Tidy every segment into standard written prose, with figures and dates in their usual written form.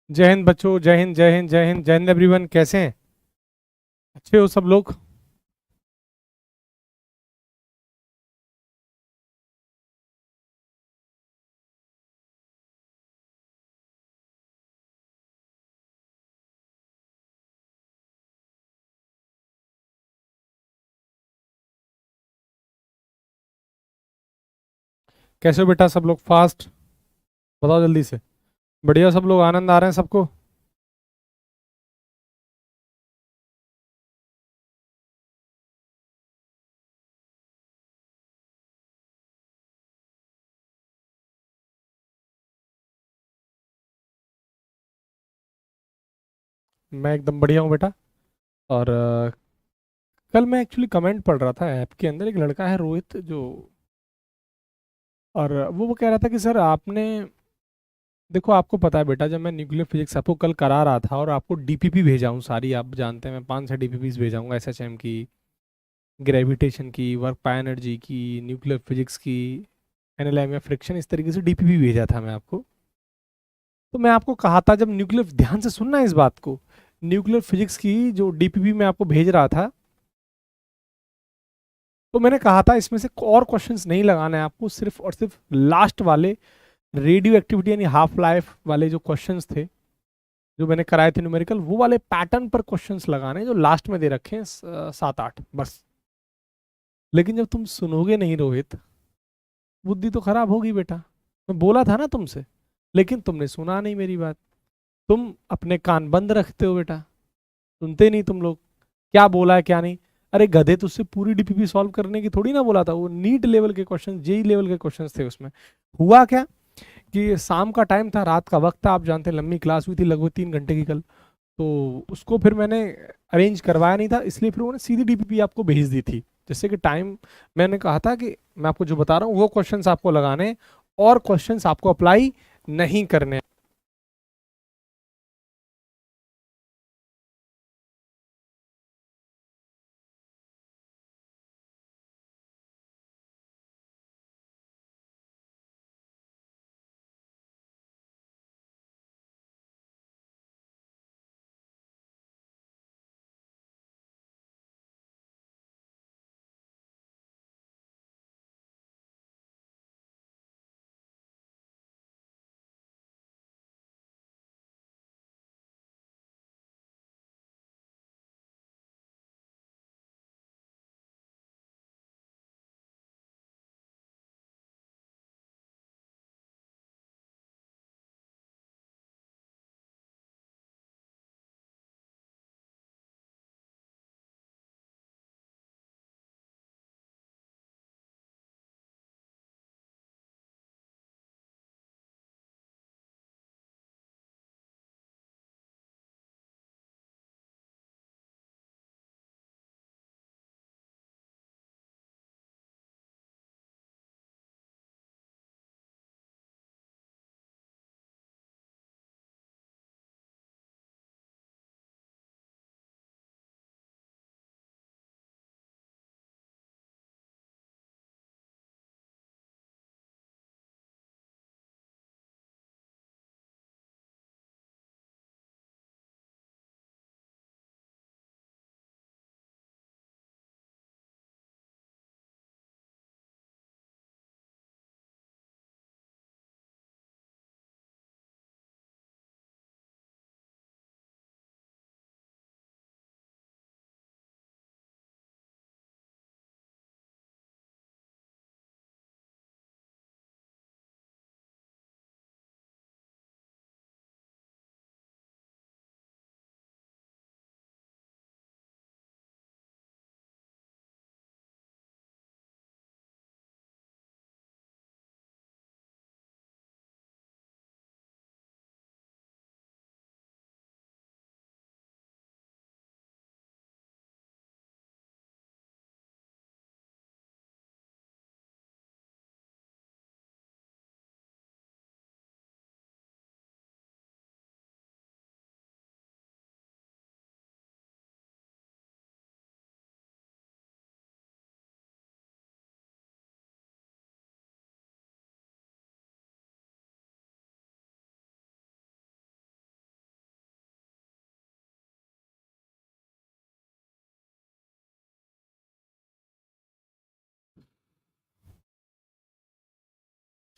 जय हिंद बच्चों, जय हिंद जय हिंद जय हिंद जय हिंद एवरीवन। कैसे हैं? अच्छे हो सब लोग? कैसे हो बेटा सब लोग? फास्ट बताओ जल्दी से। बढ़िया सब लोग? आनंद आ रहे हैं सबको? मैं एकदम बढ़िया हूँ बेटा। और कल मैं एक्चुअली कमेंट पढ़ रहा था ऐप के अंदर, एक लड़का है रोहित जो, और वो कह रहा था कि सर आपने, देखो आपको पता है बेटा, जब मैं न्यूक्लियर फिजिक्स आपको कल करा रहा था और आपको डीपीपी भेजा हूँ सारी, आप जानते हैं मैं 5 से डीपीपीज भेजाऊंगा, एसएचएम की, ग्रेविटेशन की, वर्क पाई एनर्जी की, न्यूक्लियर फिजिक्स की, एनएलएम या फ्रिक्शन, इस तरीके से डीपीपी भेजा था मैं आपको। तो मैं आपको कहा था, जब न्यूक्लियर, ध्यान से सुनना इस बात को, न्यूक्लियर फिजिक्स की जो डीपीपी मैं आपको भेज रहा था, तो मैंने कहा था इसमें से और क्वेश्चंस नहीं लगाना है आपको, सिर्फ और सिर्फ लास्ट वाले रेडियो एक्टिविटी यानी हाफ लाइफ वाले जो क्वेश्चंस थे, जो मैंने कराए थे न्यूमेरिकल, वो वाले पैटर्न पर क्वेश्चंस लगाने हैं जो लास्ट में दे रखे हैं, 7 8 बस। लेकिन जब तुम सुनोगे नहीं रोहित, बुद्धि तो खराब होगी बेटा। मैं बोला था ना तुमसे, लेकिन तुमने सुना नहीं मेरी बात। तुम अपने कान बंद रखते हो बेटा, सुनते नहीं तुम लोग। क्या बोला है क्या नहीं। अरे गधे, तुझसे पूरी डीपीपी सॉल्व करने की थोड़ी ना बोला था, वो नीट लेवल के क्वेश्चन, जेई लेवल के क्वेश्चन थे उसमें। हुआ क्या कि शाम का टाइम था, रात का वक्त था, आप जानते हैं लंबी क्लास हुई थी लगभग 3 घंटे की कल। तो उसको फिर मैंने अरेंज करवाया नहीं था, इसलिए फिर उन्होंने सीधी डीपीपी आपको भेज दी थी। जैसे कि टाइम, मैंने कहा था कि मैं आपको जो बता रहा हूँ वो क्वेश्चंस आपको लगाने हैं, और क्वेश्चंस आपको अप्लाई नहीं करने हैं।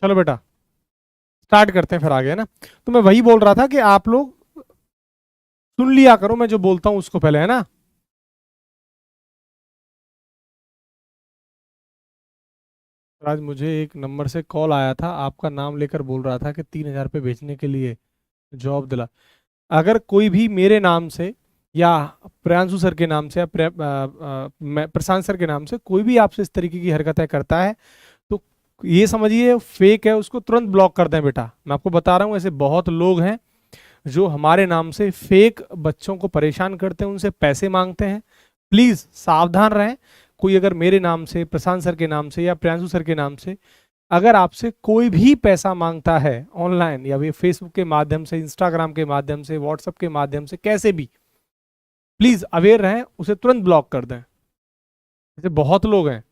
चलो बेटा स्टार्ट करते हैं फिर आगे, है ना। तो मैं वही बोल रहा था कि आप लोग सुन लिया करो मैं जो बोलता हूं उसको पहले, है ना। आज मुझे एक नंबर से कॉल आया था, आपका नाम लेकर बोल रहा था कि 3,000 रुपये भेजने के लिए जॉब दिला। अगर कोई भी मेरे नाम से या प्रियांशु सर के नाम से या प्रशांत सर के नाम से कोई भी आपसे इस तरीके की हरकतें करता है तो ये समझिए फेक है, उसको तुरंत ब्लॉक कर दें बेटा। मैं आपको बता रहा हूँ ऐसे बहुत लोग हैं जो हमारे नाम से फेक बच्चों को परेशान करते हैं, उनसे पैसे मांगते हैं। प्लीज सावधान रहें। कोई अगर मेरे नाम से, प्रशांत सर के नाम से या प्रियांशु सर के नाम से अगर आपसे कोई भी पैसा मांगता है ऑनलाइन या भी फेसबुक के माध्यम से, इंस्टाग्राम के माध्यम से, व्हाट्सएप के माध्यम से, कैसे भी, प्लीज अवेयर रहें, उसे तुरंत ब्लॉक कर दें। ऐसे बहुत लोग हैं।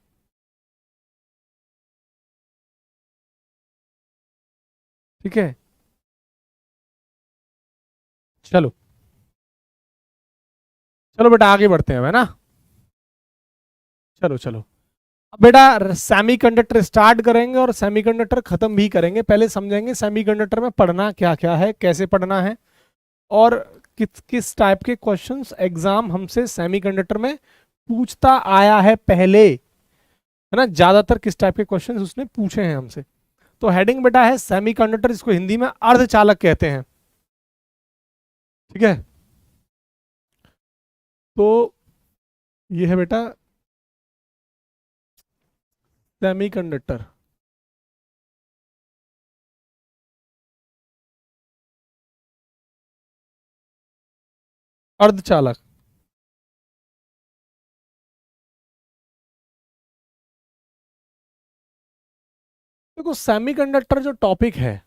ठीक है, चलो चलो बेटा आगे बढ़ते हैं, है ना। चलो चलो अब बेटा सेमीकंडक्टर स्टार्ट करेंगे और सेमीकंडक्टर खत्म भी करेंगे। पहले समझेंगे सेमीकंडक्टर में पढ़ना क्या क्या है, कैसे पढ़ना है, और किस किस टाइप के क्वेश्चंस एग्जाम हमसे सेमीकंडक्टर में पूछता आया है पहले, है ना। ज्यादातर किस टाइप के क्वेश्चंस उसने पूछे हैं हमसे। तो हेडिंग बेटा है सेमीकंडक्टर, इसको हिंदी में अर्धचालक कहते हैं। ठीक है, तो ये है बेटा सेमीकंडक्टर। अर्धचालक। देखो सेमीकंडक्टर जो टॉपिक है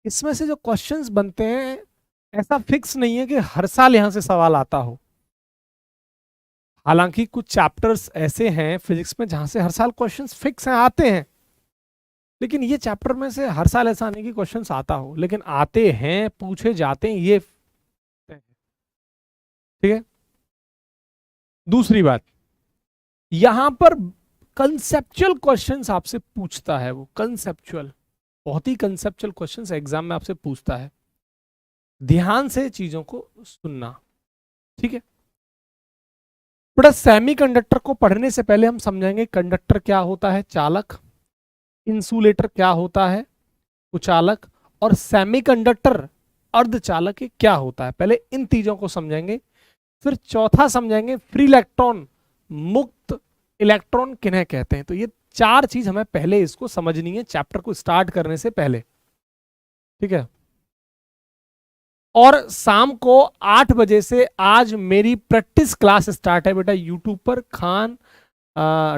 इसमें से जो क्वेश्चंस बनते हैं ऐसा फिक्स नहीं है कि हर साल यहां से सवाल आता हो। हालांकि कुछ चैप्टर्स ऐसे हैं फिजिक्स में जहां से हर साल क्वेश्चंस फिक्स हैं, आते हैं। लेकिन ये चैप्टर में से हर साल ऐसा नहीं कि क्वेश्चंस आता हो, लेकिन आते हैं, पूछे जाते हैं, ये ठीक है। दूसरी बात, यहां पर कंसेप्चुअल क्वेश्चंस आपसे पूछता है, वो कंसेप्चुअल, बहुत ही कंसेप्चुअल क्वेश्चंस एग्जाम में आपसे पूछता है। ध्यान से चीजों को सुनना, ठीक है। बड़ा सेमीकंडक्टर को पढ़ने से पहले हम समझेंगे कंडक्टर क्या होता है, चालक, इंसुलेटर क्या होता है, कुचालक, और सेमीकंडक्टर अर्धचालक ये क्या होता है। पहले इन चीजों को समझेंगे, फिर चौथा समझेंगे फ्री इलेक्ट्रॉन, मुक्त इलेक्ट्रॉन किन्हें कहते हैं। तो ये चार चीज हमें पहले इसको समझनी है चैप्टर को स्टार्ट करने से पहले, ठीक है। और शाम को 8 बजे से आज मेरी प्रैक्टिस क्लास स्टार्ट है बेटा यूट्यूब पर, Khan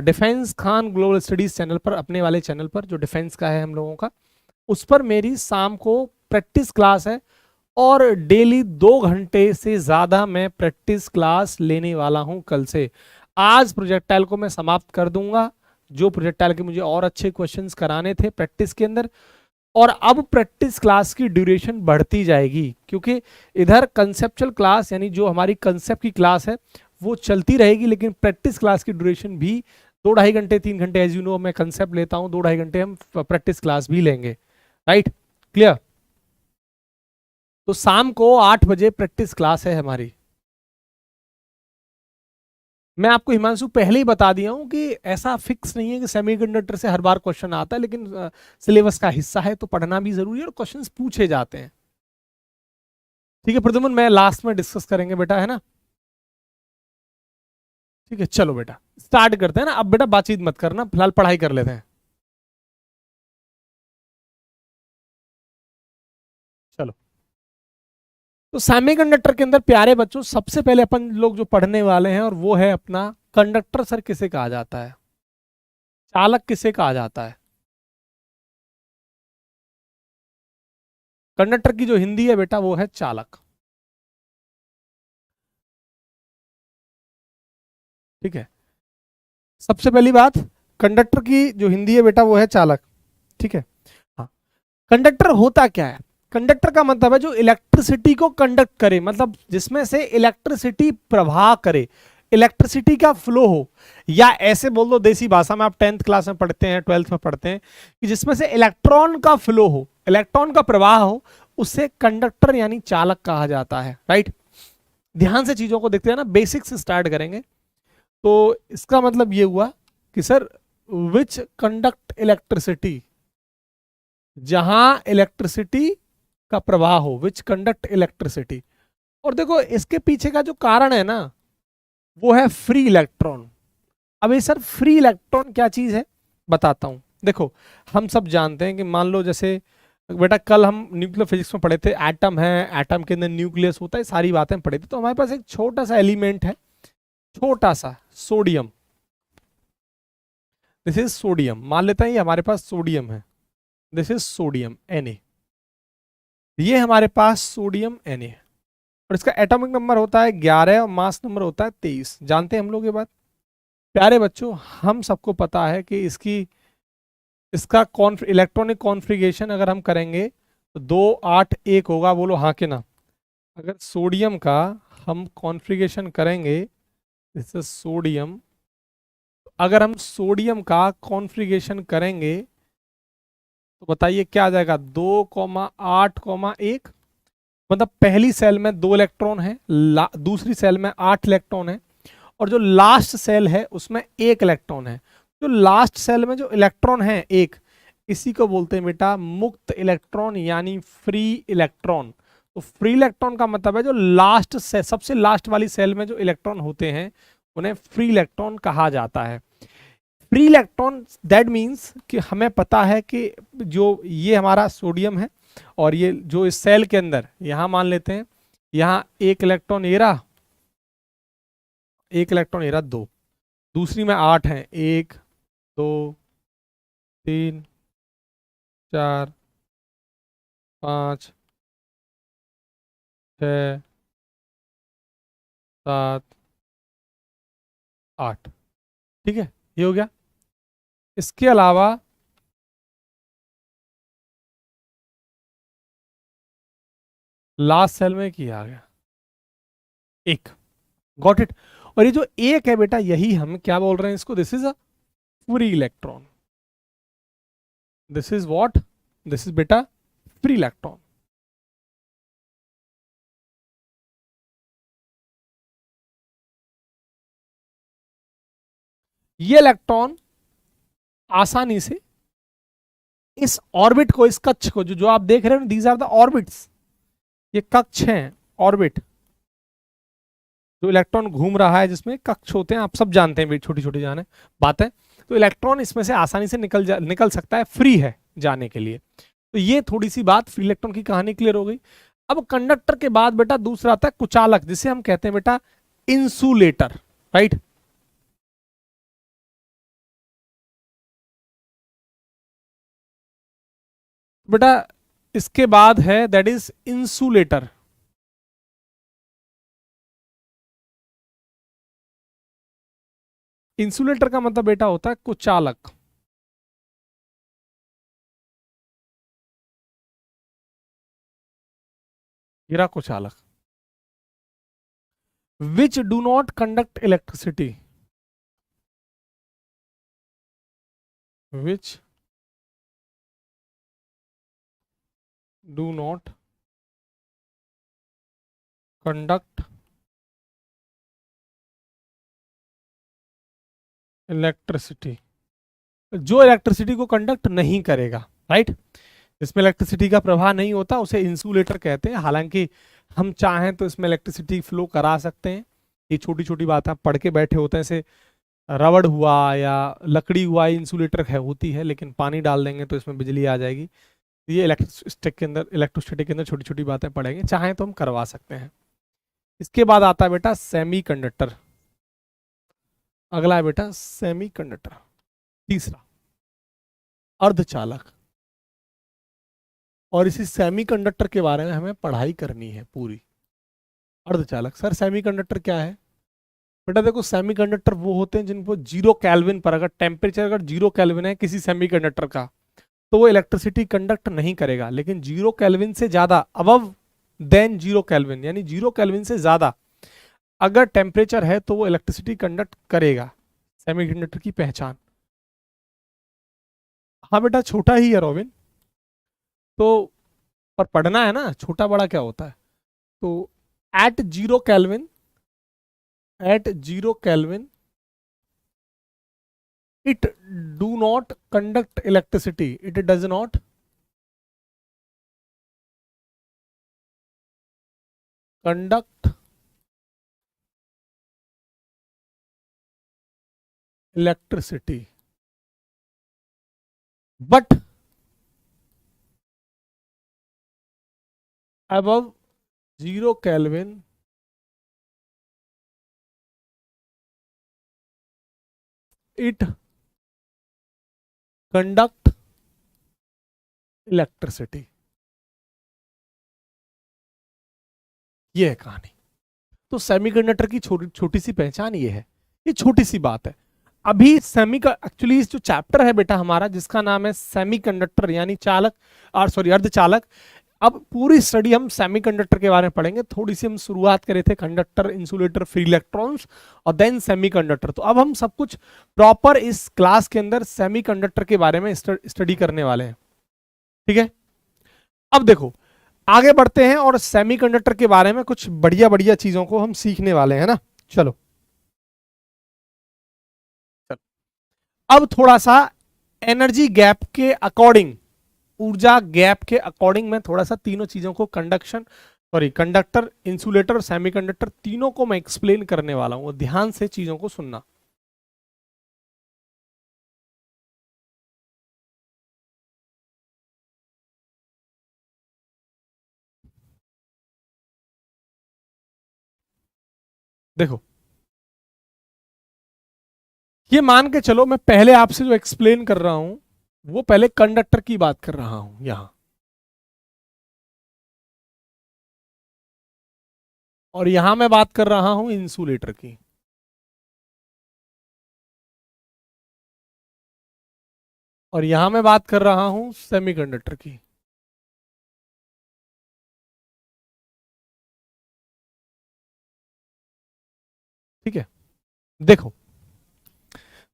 defence Khan global studies channel पर, अपने वाले चैनल पर जो डिफेंस का है हम लोगों का, उस पर मेरी शाम को प्रैक्टिस क्लास है। और डेली 2 घंटे से ज्यादा मैं प्रैक्टिस क्लास लेने वाला हूं कल से। आज प्रोजेक्टाइल को मैं समाप्त कर दूंगा, जो प्रोजेक्टाइल के मुझे और अच्छे क्वेश्चंस कराने थे प्रैक्टिस के अंदर। और अब प्रैक्टिस क्लास की ड्यूरेशन बढ़ती जाएगी, क्योंकि इधर कंसेप्चुअल क्लास यानी जो हमारी कंसेप्ट की क्लास है वो चलती रहेगी, लेकिन प्रैक्टिस क्लास की ड्यूरेशन भी 2-2.5 घंटे 3 घंटे, एज यू नो मैं कंसेप्ट लेता हूं, 2-2.5 घंटे हम प्रैक्टिस क्लास भी लेंगे। Right, clear. तो शाम को 8 बजे प्रैक्टिस क्लास है हमारी। मैं आपको हिमांशु पहले ही बता दिया हूं कि ऐसा फिक्स नहीं है कि सेमीकंडक्टर से हर बार क्वेश्चन आता है, लेकिन सिलेबस का हिस्सा है तो पढ़ना भी जरूरी है और क्वेश्चंस पूछे जाते हैं। ठीक है प्रद्युमन, मैं लास्ट में डिस्कस करेंगे बेटा, है ना। ठीक है, चलो बेटा स्टार्ट करते हैं ना। अब बेटा बातचीत मत करना, फिलहाल पढ़ाई कर लेते हैं। चलो, तो सेमीकंडक्टर के अंदर प्यारे बच्चों सबसे पहले अपन लोग जो पढ़ने वाले हैं और वो है अपना कंडक्टर। सर किसे कहा जाता है, चालक किसे कहा जाता है। कंडक्टर की जो हिंदी है बेटा वो है चालक। ठीक है, सबसे पहली बात, कंडक्टर की जो हिंदी है बेटा वो है चालक। ठीक है, हाँ। कंडक्टर होता क्या है, कंडक्टर का मतलब है जो इलेक्ट्रिसिटी को कंडक्ट करे, मतलब जिसमें से इलेक्ट्रिसिटी प्रवाह करे। इलेक्ट्रिसिटी का फ्लो हो, या ऐसे बोल दो देसी भाषा में, आप 10th क्लास में पढ़ते हैं, 12th में पढ़ते हैं, कि जिसमें से इलेक्ट्रॉन का फ्लो हो, इलेक्ट्रॉन का प्रवाह हो, उसे कंडक्टर यानी चालक कहा जाता है, राइट। ध्यान से चीजों को देखते हैं ना, बेसिक से स्टार्ट करेंगे। तो इसका मतलब ये हुआ कि सर विच कंडक्ट इलेक्ट्रिसिटी, जहां इलेक्ट्रिसिटी का प्रवाह हो, विच कंडक्ट इलेक्ट्रिसिटी। और देखो इसके पीछे का जो कारण है ना, वो है फ्री इलेक्ट्रॉन। अब ये सर फ्री इलेक्ट्रॉन क्या चीज है, बताता हूं। देखो हम सब जानते हैं कि मान लो जैसे बेटा कल हम न्यूक्लियर फिजिक्स में पढ़े थे, एटम है, एटम के अंदर न्यूक्लियस होता है, सारी बातें पढ़ी थी। तो हमारे पास एक छोटा सा एलिमेंट है, छोटा सा सोडियम, दिस इज सोडियम, मान लेते हैं ये हमारे पास सोडियम है, दिस इज सोडियम Na, ये हमारे पास सोडियम Na, और इसका एटॉमिक नंबर होता है 11 और मास नंबर होता है 23। जानते हैं हम लोग ये बात? प्यारे बच्चों, हम सबको पता है कि इसका इलेक्ट्रॉनिक कॉन्फ़िगरेशन अगर हम करेंगे तो 2 8 1 होगा, बोलो हाँ के ना। अगर सोडियम का हम कॉन्फ़िगरेशन करेंगे, इस सोडियम, अगर हम सोडियम का कॉन्फ़िगरेशन करेंगे तो बताइए क्या आ जाएगा, 2,8,1। मतलब पहली सेल में 2 इलेक्ट्रॉन है, दूसरी सेल में 8 इलेक्ट्रॉन है, और जो लास्ट सेल है उसमें 1 इलेक्ट्रॉन है। जो लास्ट सेल में जो इलेक्ट्रॉन है 1, इसी को बोलते हैं बेटा मुक्त इलेक्ट्रॉन यानी फ्री इलेक्ट्रॉन। तो फ्री इलेक्ट्रॉन का मतलब है जो लास्ट से सबसे लास्ट वाली सेल में जो इलेक्ट्रॉन होते हैं उन्हें फ्री इलेक्ट्रॉन कहा जाता है। फ्री इलेक्ट्रॉन दैट मीन्स कि हमें पता है कि जो ये हमारा सोडियम है, और ये जो इस सेल के अंदर यहां मान लेते हैं, यहां 1 इलेक्ट्रॉन ये रहा, 1 इलेक्ट्रॉन ये रहा 2, दूसरी में 8 है, 1 2 3 4 5 6 7 8, ठीक है, ये हो गया। इसके अलावा लास्ट सेल में क्या आ गया, 1, गॉट इट। और ये जो 1 है बेटा, यही हम क्या बोल रहे हैं इसको, this is a free electron, this is what, this is बेटा फ्री इलेक्ट्रॉन। ये इलेक्ट्रॉन आसानी से इस ऑर्बिट को, इस कक्ष को, जो आप देख रहे हो, दीज आर द ऑर्बिट्स, ये कक्ष हैं, ऑर्बिट, जो इलेक्ट्रॉन घूम रहा है जिसमें कक्ष होते हैं, आप सब जानते हैं, छोटी छोटी जाने बातें। तो इलेक्ट्रॉन इसमें से आसानी से निकल सकता है, फ्री है जाने के लिए। तो ये थोड़ी सी बात फ्री इलेक्ट्रॉन की कहानी क्लियर हो गई। अब कंडक्टर के बाद बेटा दूसरा आता है कुचालक, जिसे हम कहते हैं बेटा इंसुलेटर, राइट। बेटा इसके बाद है दैट इज इंसुलेटर। इंसुलेटर का मतलब बेटा होता है कुचालक। हीरा कुचालक, which do not conduct electricity, which do not conduct electricity, जो इलेक्ट्रिसिटी को कंडक्ट नहीं करेगा, राइट। इसमें इलेक्ट्रिसिटी का प्रवाह नहीं होता, उसे इंसुलेटर कहते हैं। हालांकि हम चाहें तो इसमें इलेक्ट्रिसिटी फ्लो करा सकते हैं। ये छोटी छोटी बात आप पढ़ के बैठे होते हैं, जैसे रबड़ हुआ या लकड़ी हुआ, इंसुलेटर है होती है, लेकिन पानी डाल देंगे तो इसमें बिजली आ जाएगी। ये इलेक्ट्रोस्टैटिक के अंदर छोटी छोटी बातें पढ़ेंगे, चाहें तो हम करवा सकते हैं। इसके बाद आता है बेटा सेमी कंडक्टर। अगला है बेटा सेमी कंडक्टर। तीसरा अर्धचालक। और इसी सेमीकंडक्टर के बारे में हमें पढ़ाई करनी है पूरी। अर्धचालक, सर सेमीकंडक्टर क्या है? बेटा देखो, सेमीकंडक्टर वो होते हैं जिनको 0 केल्विन पर, अगर टेम्परेचर अगर 0 केल्विन है किसी सेमीकंडक्टर का, तो वो इलेक्ट्रिसिटी कंडक्ट नहीं करेगा। लेकिन 0 केल्विन से ज्यादा, अबव देन 0 केल्विन, यानी 0 केल्विन से ज्यादा अगर टेम्परेचर है तो वो इलेक्ट्रिसिटी कंडक्ट करेगा, सेमीकंडक्टर की पहचान। हाँ बेटा छोटा ही है रोबिन, तो पर पढ़ना है ना, छोटा बड़ा क्या होता है। तो at 0 kelvin, at 0 kelvin it do not conduct electricity, it does not conduct electricity, but above 0 Kelvin it conduct electricity। ये है कहानी। तो सेमीकंडक्टर की छोटी छोटी सी पहचान ये है, ये छोटी सी बात है। अभी सेमी का एक्चुअली जो चैप्टर है बेटा हमारा, जिसका नाम है सेमीकंडक्टर यानी चालक, और सॉरी अर्धचालक। अब पूरी स्टडी हम सेमीकंडक्टर के बारे में पढ़ेंगे। थोड़ी सी हम शुरुआत करे थे कंडक्टर, इंसुलेटर, फ्री इलेक्ट्रॉन्स और देन सेमीकंडक्टर। तो अब हम सब कुछ प्रॉपर इस क्लास के अंदर सेमीकंडक्टर के बारे में स्टडी करने वाले हैं, ठीक है। अब देखो आगे बढ़ते हैं और सेमीकंडक्टर के बारे में कुछ बढ़िया बढ़िया चीजों को हम सीखने वाले हैं ना। चलो अब थोड़ा सा एनर्जी गैप के अकॉर्डिंग, ऊर्जा गैप के अकॉर्डिंग मैं थोड़ा सा तीनों चीजों को कंडक्टर, इंसुलेटर और सेमीकंडक्टर तीनों को मैं एक्सप्लेन करने वाला हूं। ध्यान से चीजों को सुनना। देखो ये मान के चलो मैं पहले आपसे जो एक्सप्लेन कर रहा हूं वो पहले कंडक्टर की बात कर रहा हूं यहां, और यहां मैं बात कर रहा हूं इंसुलेटर की। और यहां मैं बात कर रहा हूं सेमीकंडक्टर की। ठीक है। देखो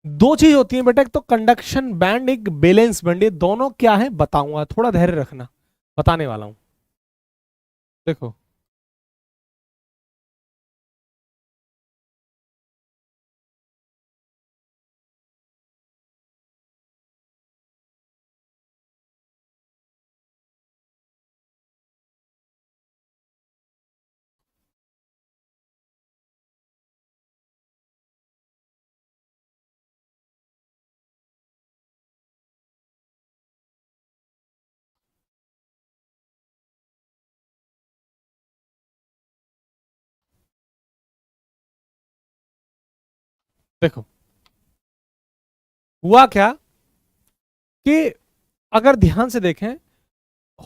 दो चीज होती है बेटा, एक तो कंडक्शन बैंड, एक बैलेंस बैंड। ये दोनों क्या है बताऊंगा, थोड़ा धैर्य रखना, बताने वाला हूं। देखो देखो हुआ क्या कि अगर ध्यान से देखें,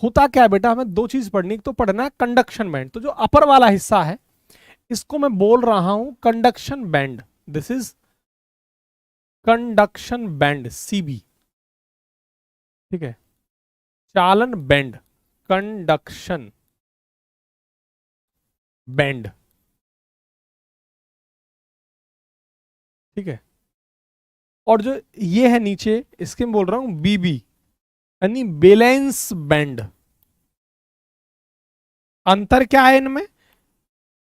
होता क्या है बेटा, हमें दो चीज पढ़नी। तो पढ़ना है कंडक्शन बैंड, तो जो अपर वाला हिस्सा है इसको मैं बोल रहा हूं conduction band. This is conduction band, CB. ठीक है, चालन बैंड, कंडक्शन बैंड। ठीक है, और जो ये है नीचे इसके मैं बोल रहा हूं बीबी यानी बैलेंस बैंड। अंतर क्या है इनमें,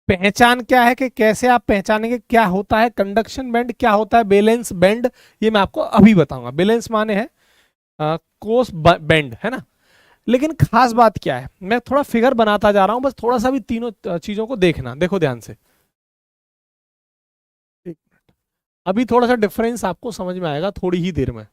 पहचान क्या है कि कैसे आप पहचानेंगे क्या होता है कंडक्शन बैंड, क्या होता है बैलेंस बैंड, ये मैं आपको अभी बताऊंगा। बैलेंस माने है कोस बैंड, है ना। लेकिन खास बात क्या है, मैं थोड़ा फिगर बनाता जा रहा हूं, बस थोड़ा सा भी तीनों चीजों को देखना। देखो ध्यान से, एक मिनट। अभी थोड़ा सा डिफरेंस आपको समझ में आएगा थोड़ी ही देर में।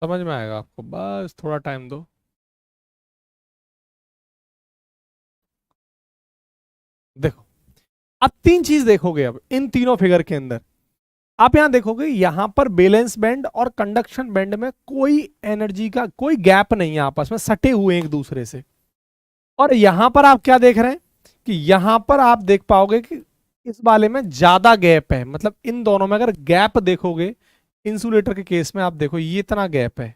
समझ में आएगा आपको, बस थोड़ा टाइम दो। देखो अब तीन चीज देखोगे अब इन तीनों फिगर के अंदर। आप यहां देखोगे यहां पर बैलेंस बैंड और कंडक्शन बैंड में कोई एनर्जी का कोई गैप नहीं है, आपस में सटे हुए हैं एक दूसरे से। और यहां पर आप क्या देख रहे हैं कि यहां पर आप देख पाओगे कि इस वाले में ज्यादा गैप है, मतलब इन दोनों में अगर गैप देखोगे, इंसुलेटर के केस में आप देखो ये इतना गैप है।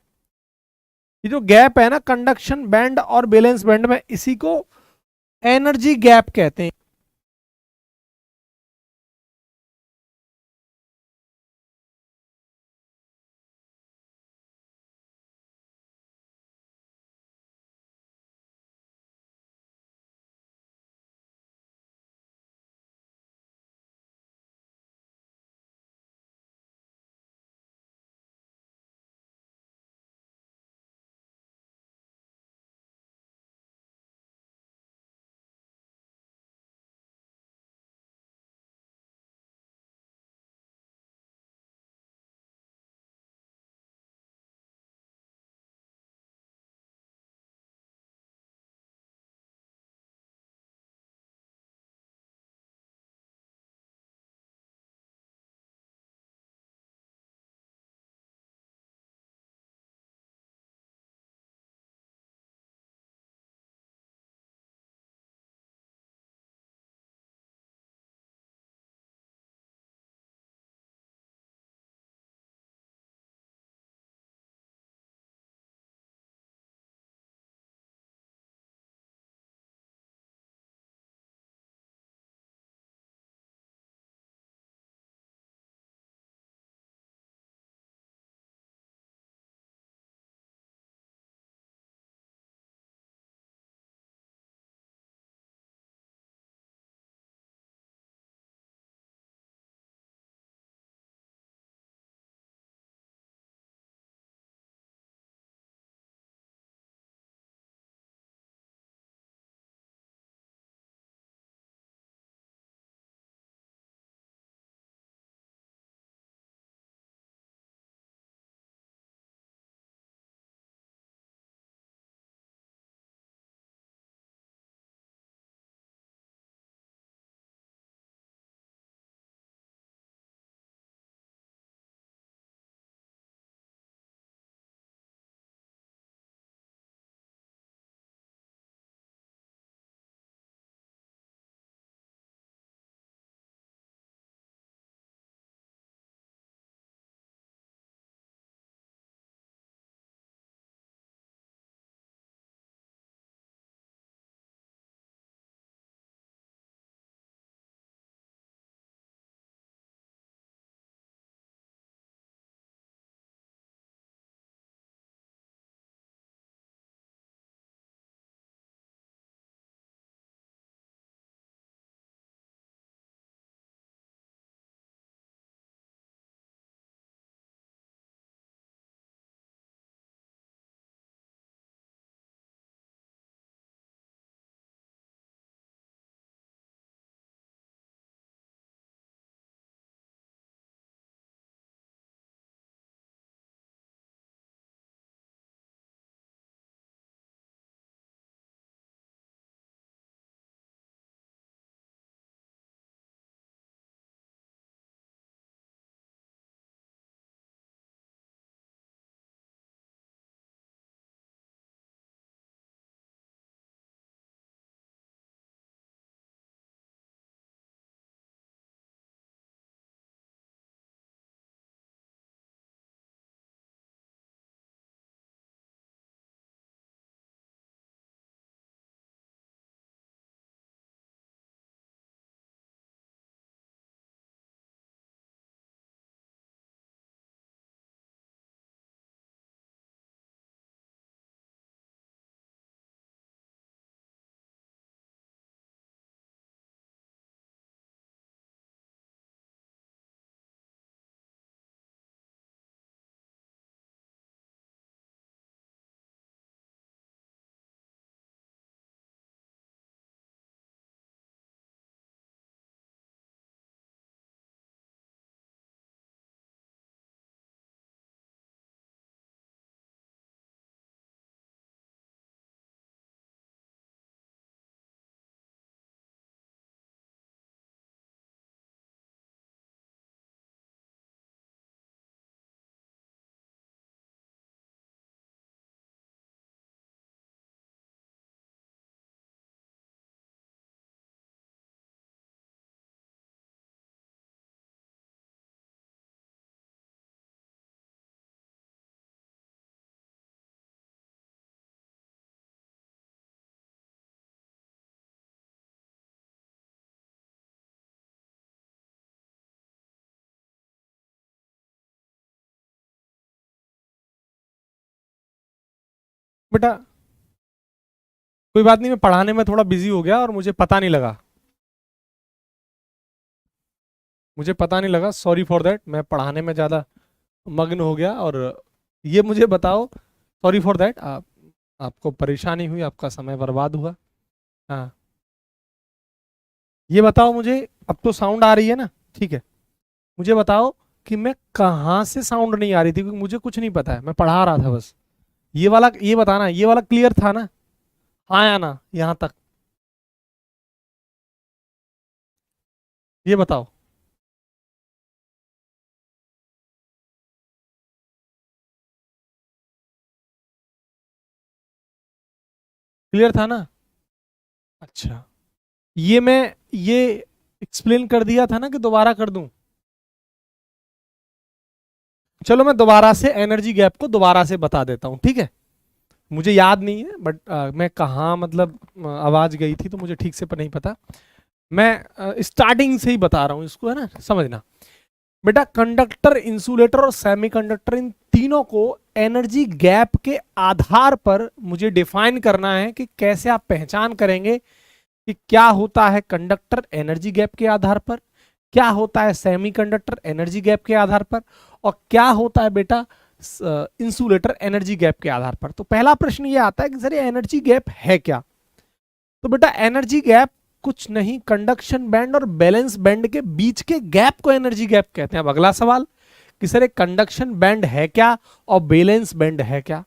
ये जो गैप है ना कंडक्शन बैंड और बैलेंस बैंड में, इसी को एनर्जी गैप कहते हैं। बेटा कोई बात नहीं, मैं पढ़ाने में थोड़ा बिजी हो गया और मुझे पता नहीं लगा, सॉरी फॉर दैट। मैं पढ़ाने में ज़्यादा मग्न हो गया। और ये मुझे बताओ, सॉरी फॉर दैट, आपको परेशानी हुई, आपका समय बर्बाद हुआ। हाँ, ये बताओ मुझे, अब तो साउंड आ रही है ना, ठीक है। मुझे बताओ कि मैं कहाँ से साउंड नहीं आ रही थी, क्योंकि मुझे कुछ नहीं पता है, मैं पढ़ा रहा था बस। ये वाला, ये बताना, ये वाला क्लियर था ना? हाँ या ना, यहाँ तक ये बताओ। क्लियर था ना? अच्छा, ये मैं ये एक्सप्लेन कर दिया था ना कि दोबारा कर दूं? चलो मैं दोबारा से एनर्जी गैप को दोबारा से बता देता हूं, ठीक है। मुझे याद नहीं है, बट मैं कहाँ मतलब आवाज गई थी तो मुझे ठीक से नहीं पता। मैं स्टार्टिंग से ही बता रहा हूँ इसको, है ना, समझना। बेटा कंडक्टर, इंसुलेटर और सेमीकंडक्टर, इन तीनों को एनर्जी गैप के आधार पर मुझे डिफाइन करना है कि कैसे आप पहचान करेंगे कि क्या होता है कंडक्टर एनर्जी गैप के आधार पर, क्या होता है सेमीकंडक्टर एनर्जी गैप के आधार पर, और क्या होता है बेटा इंसुलेटर एनर्जी गैप के आधार पर। तो पहला प्रश्न ये आता है कि सर ये एनर्जी गैप है क्या? तो बेटा एनर्जी गैप कुछ नहीं, कंडक्शन बैंड और बैलेंस बैंड के बीच के गैप को एनर्जी गैप कहते हैं। अब अगला सवाल कि सर एक कंडक्शन बैंड है क्या और बैलेंस बैंड है क्या?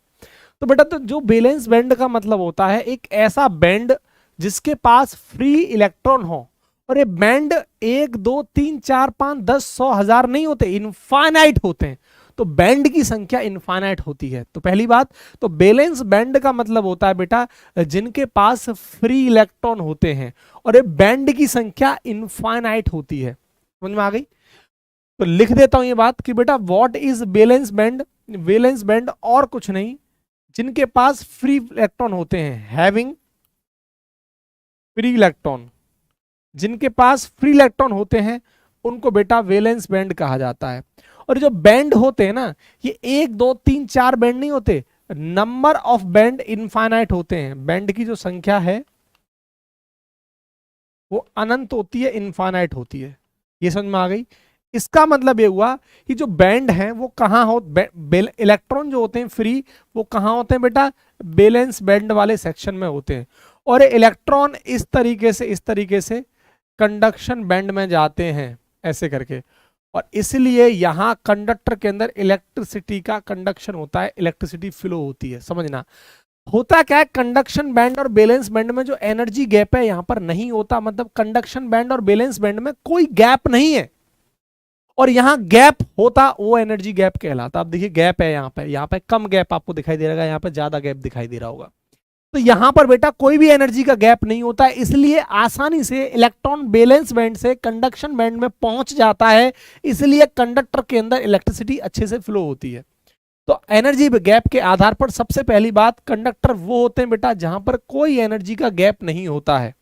तो बेटा तो जो बैलेंस बैंड का मतलब होता है एक ऐसा बैंड जिसके पास फ्री इलेक्ट्रॉन हो। और ये बैंड 1 2 3 4 5 10 100 1000 नहीं होते, इनफाइनाइट होते हैं। तो बैंड की संख्या इनफाइनाइट होती है। तो पहली बात, तो बैलेंस बैंड का मतलब होता है बेटा जिनके पास फ्री इलेक्ट्रॉन होते हैं, और ये बैंड की संख्या इनफाइनाइट होती है। समझ में आ गई? तो लिख देता हूं ये बात कि बेटा what is balance band? Balance band और कुछ नहीं, जिनके पास फ्री इलेक्ट्रॉन होते हैं, हैविंग फ्री इलेक्ट्रॉन, जिनके पास फ्री इलेक्ट्रॉन होते हैं उनको बेटा वैलेंस बैंड कहा जाता है। और जो बैंड होते हैं ना, ये 1 2 3 4 बैंड नहीं होते, नंबर ऑफ बैंड इनफाइनाइट होते हैं। बैंड की जो संख्या है वो अनंत होती है, इनफाइनाइट होती है। ये समझ में आ गई? इसका मतलब ये हुआ कि जो बैंड है वो कहाँ हो, इलेक्ट्रॉन जो होते हैं फ्री, वो कहाँ होते हैं बेटा? बैलेंस बैंड वाले सेक्शन में होते हैं। और इलेक्ट्रॉन इस तरीके से कंडक्शन बैंड में जाते हैं, ऐसे करके। और इसलिए यहां कंडक्टर के अंदर इलेक्ट्रिसिटी का कंडक्शन होता है, इलेक्ट्रिसिटी फ्लो होती है। समझना, होता क्या है कंडक्शन बैंड और बैलेंस बैंड में जो एनर्जी गैप है यहां पर नहीं होता। मतलब कंडक्शन बैंड और बैलेंस बैंड में कोई गैप नहीं है, और यहां गैप होता वो एनर्जी गैप कहलाता। अब देखिए गैप है यहाँ पे कम गैप आपको दिखाई दे रहा है, यहाँ पे ज्यादा गैप दिखाई दे रहा होगा। तो यहां पर बेटा कोई भी एनर्जी का गैप नहीं होता है, इसलिए आसानी से इलेक्ट्रॉन बैलेंस बैंड से कंडक्शन बैंड में पहुंच जाता है। इसलिए कंडक्टर के अंदर इलेक्ट्रिसिटी अच्छे से फ्लो होती है। तो एनर्जी गैप के आधार पर सबसे पहली बात, कंडक्टर वो होते हैं बेटा जहां पर कोई एनर्जी का गैप नहीं होता है।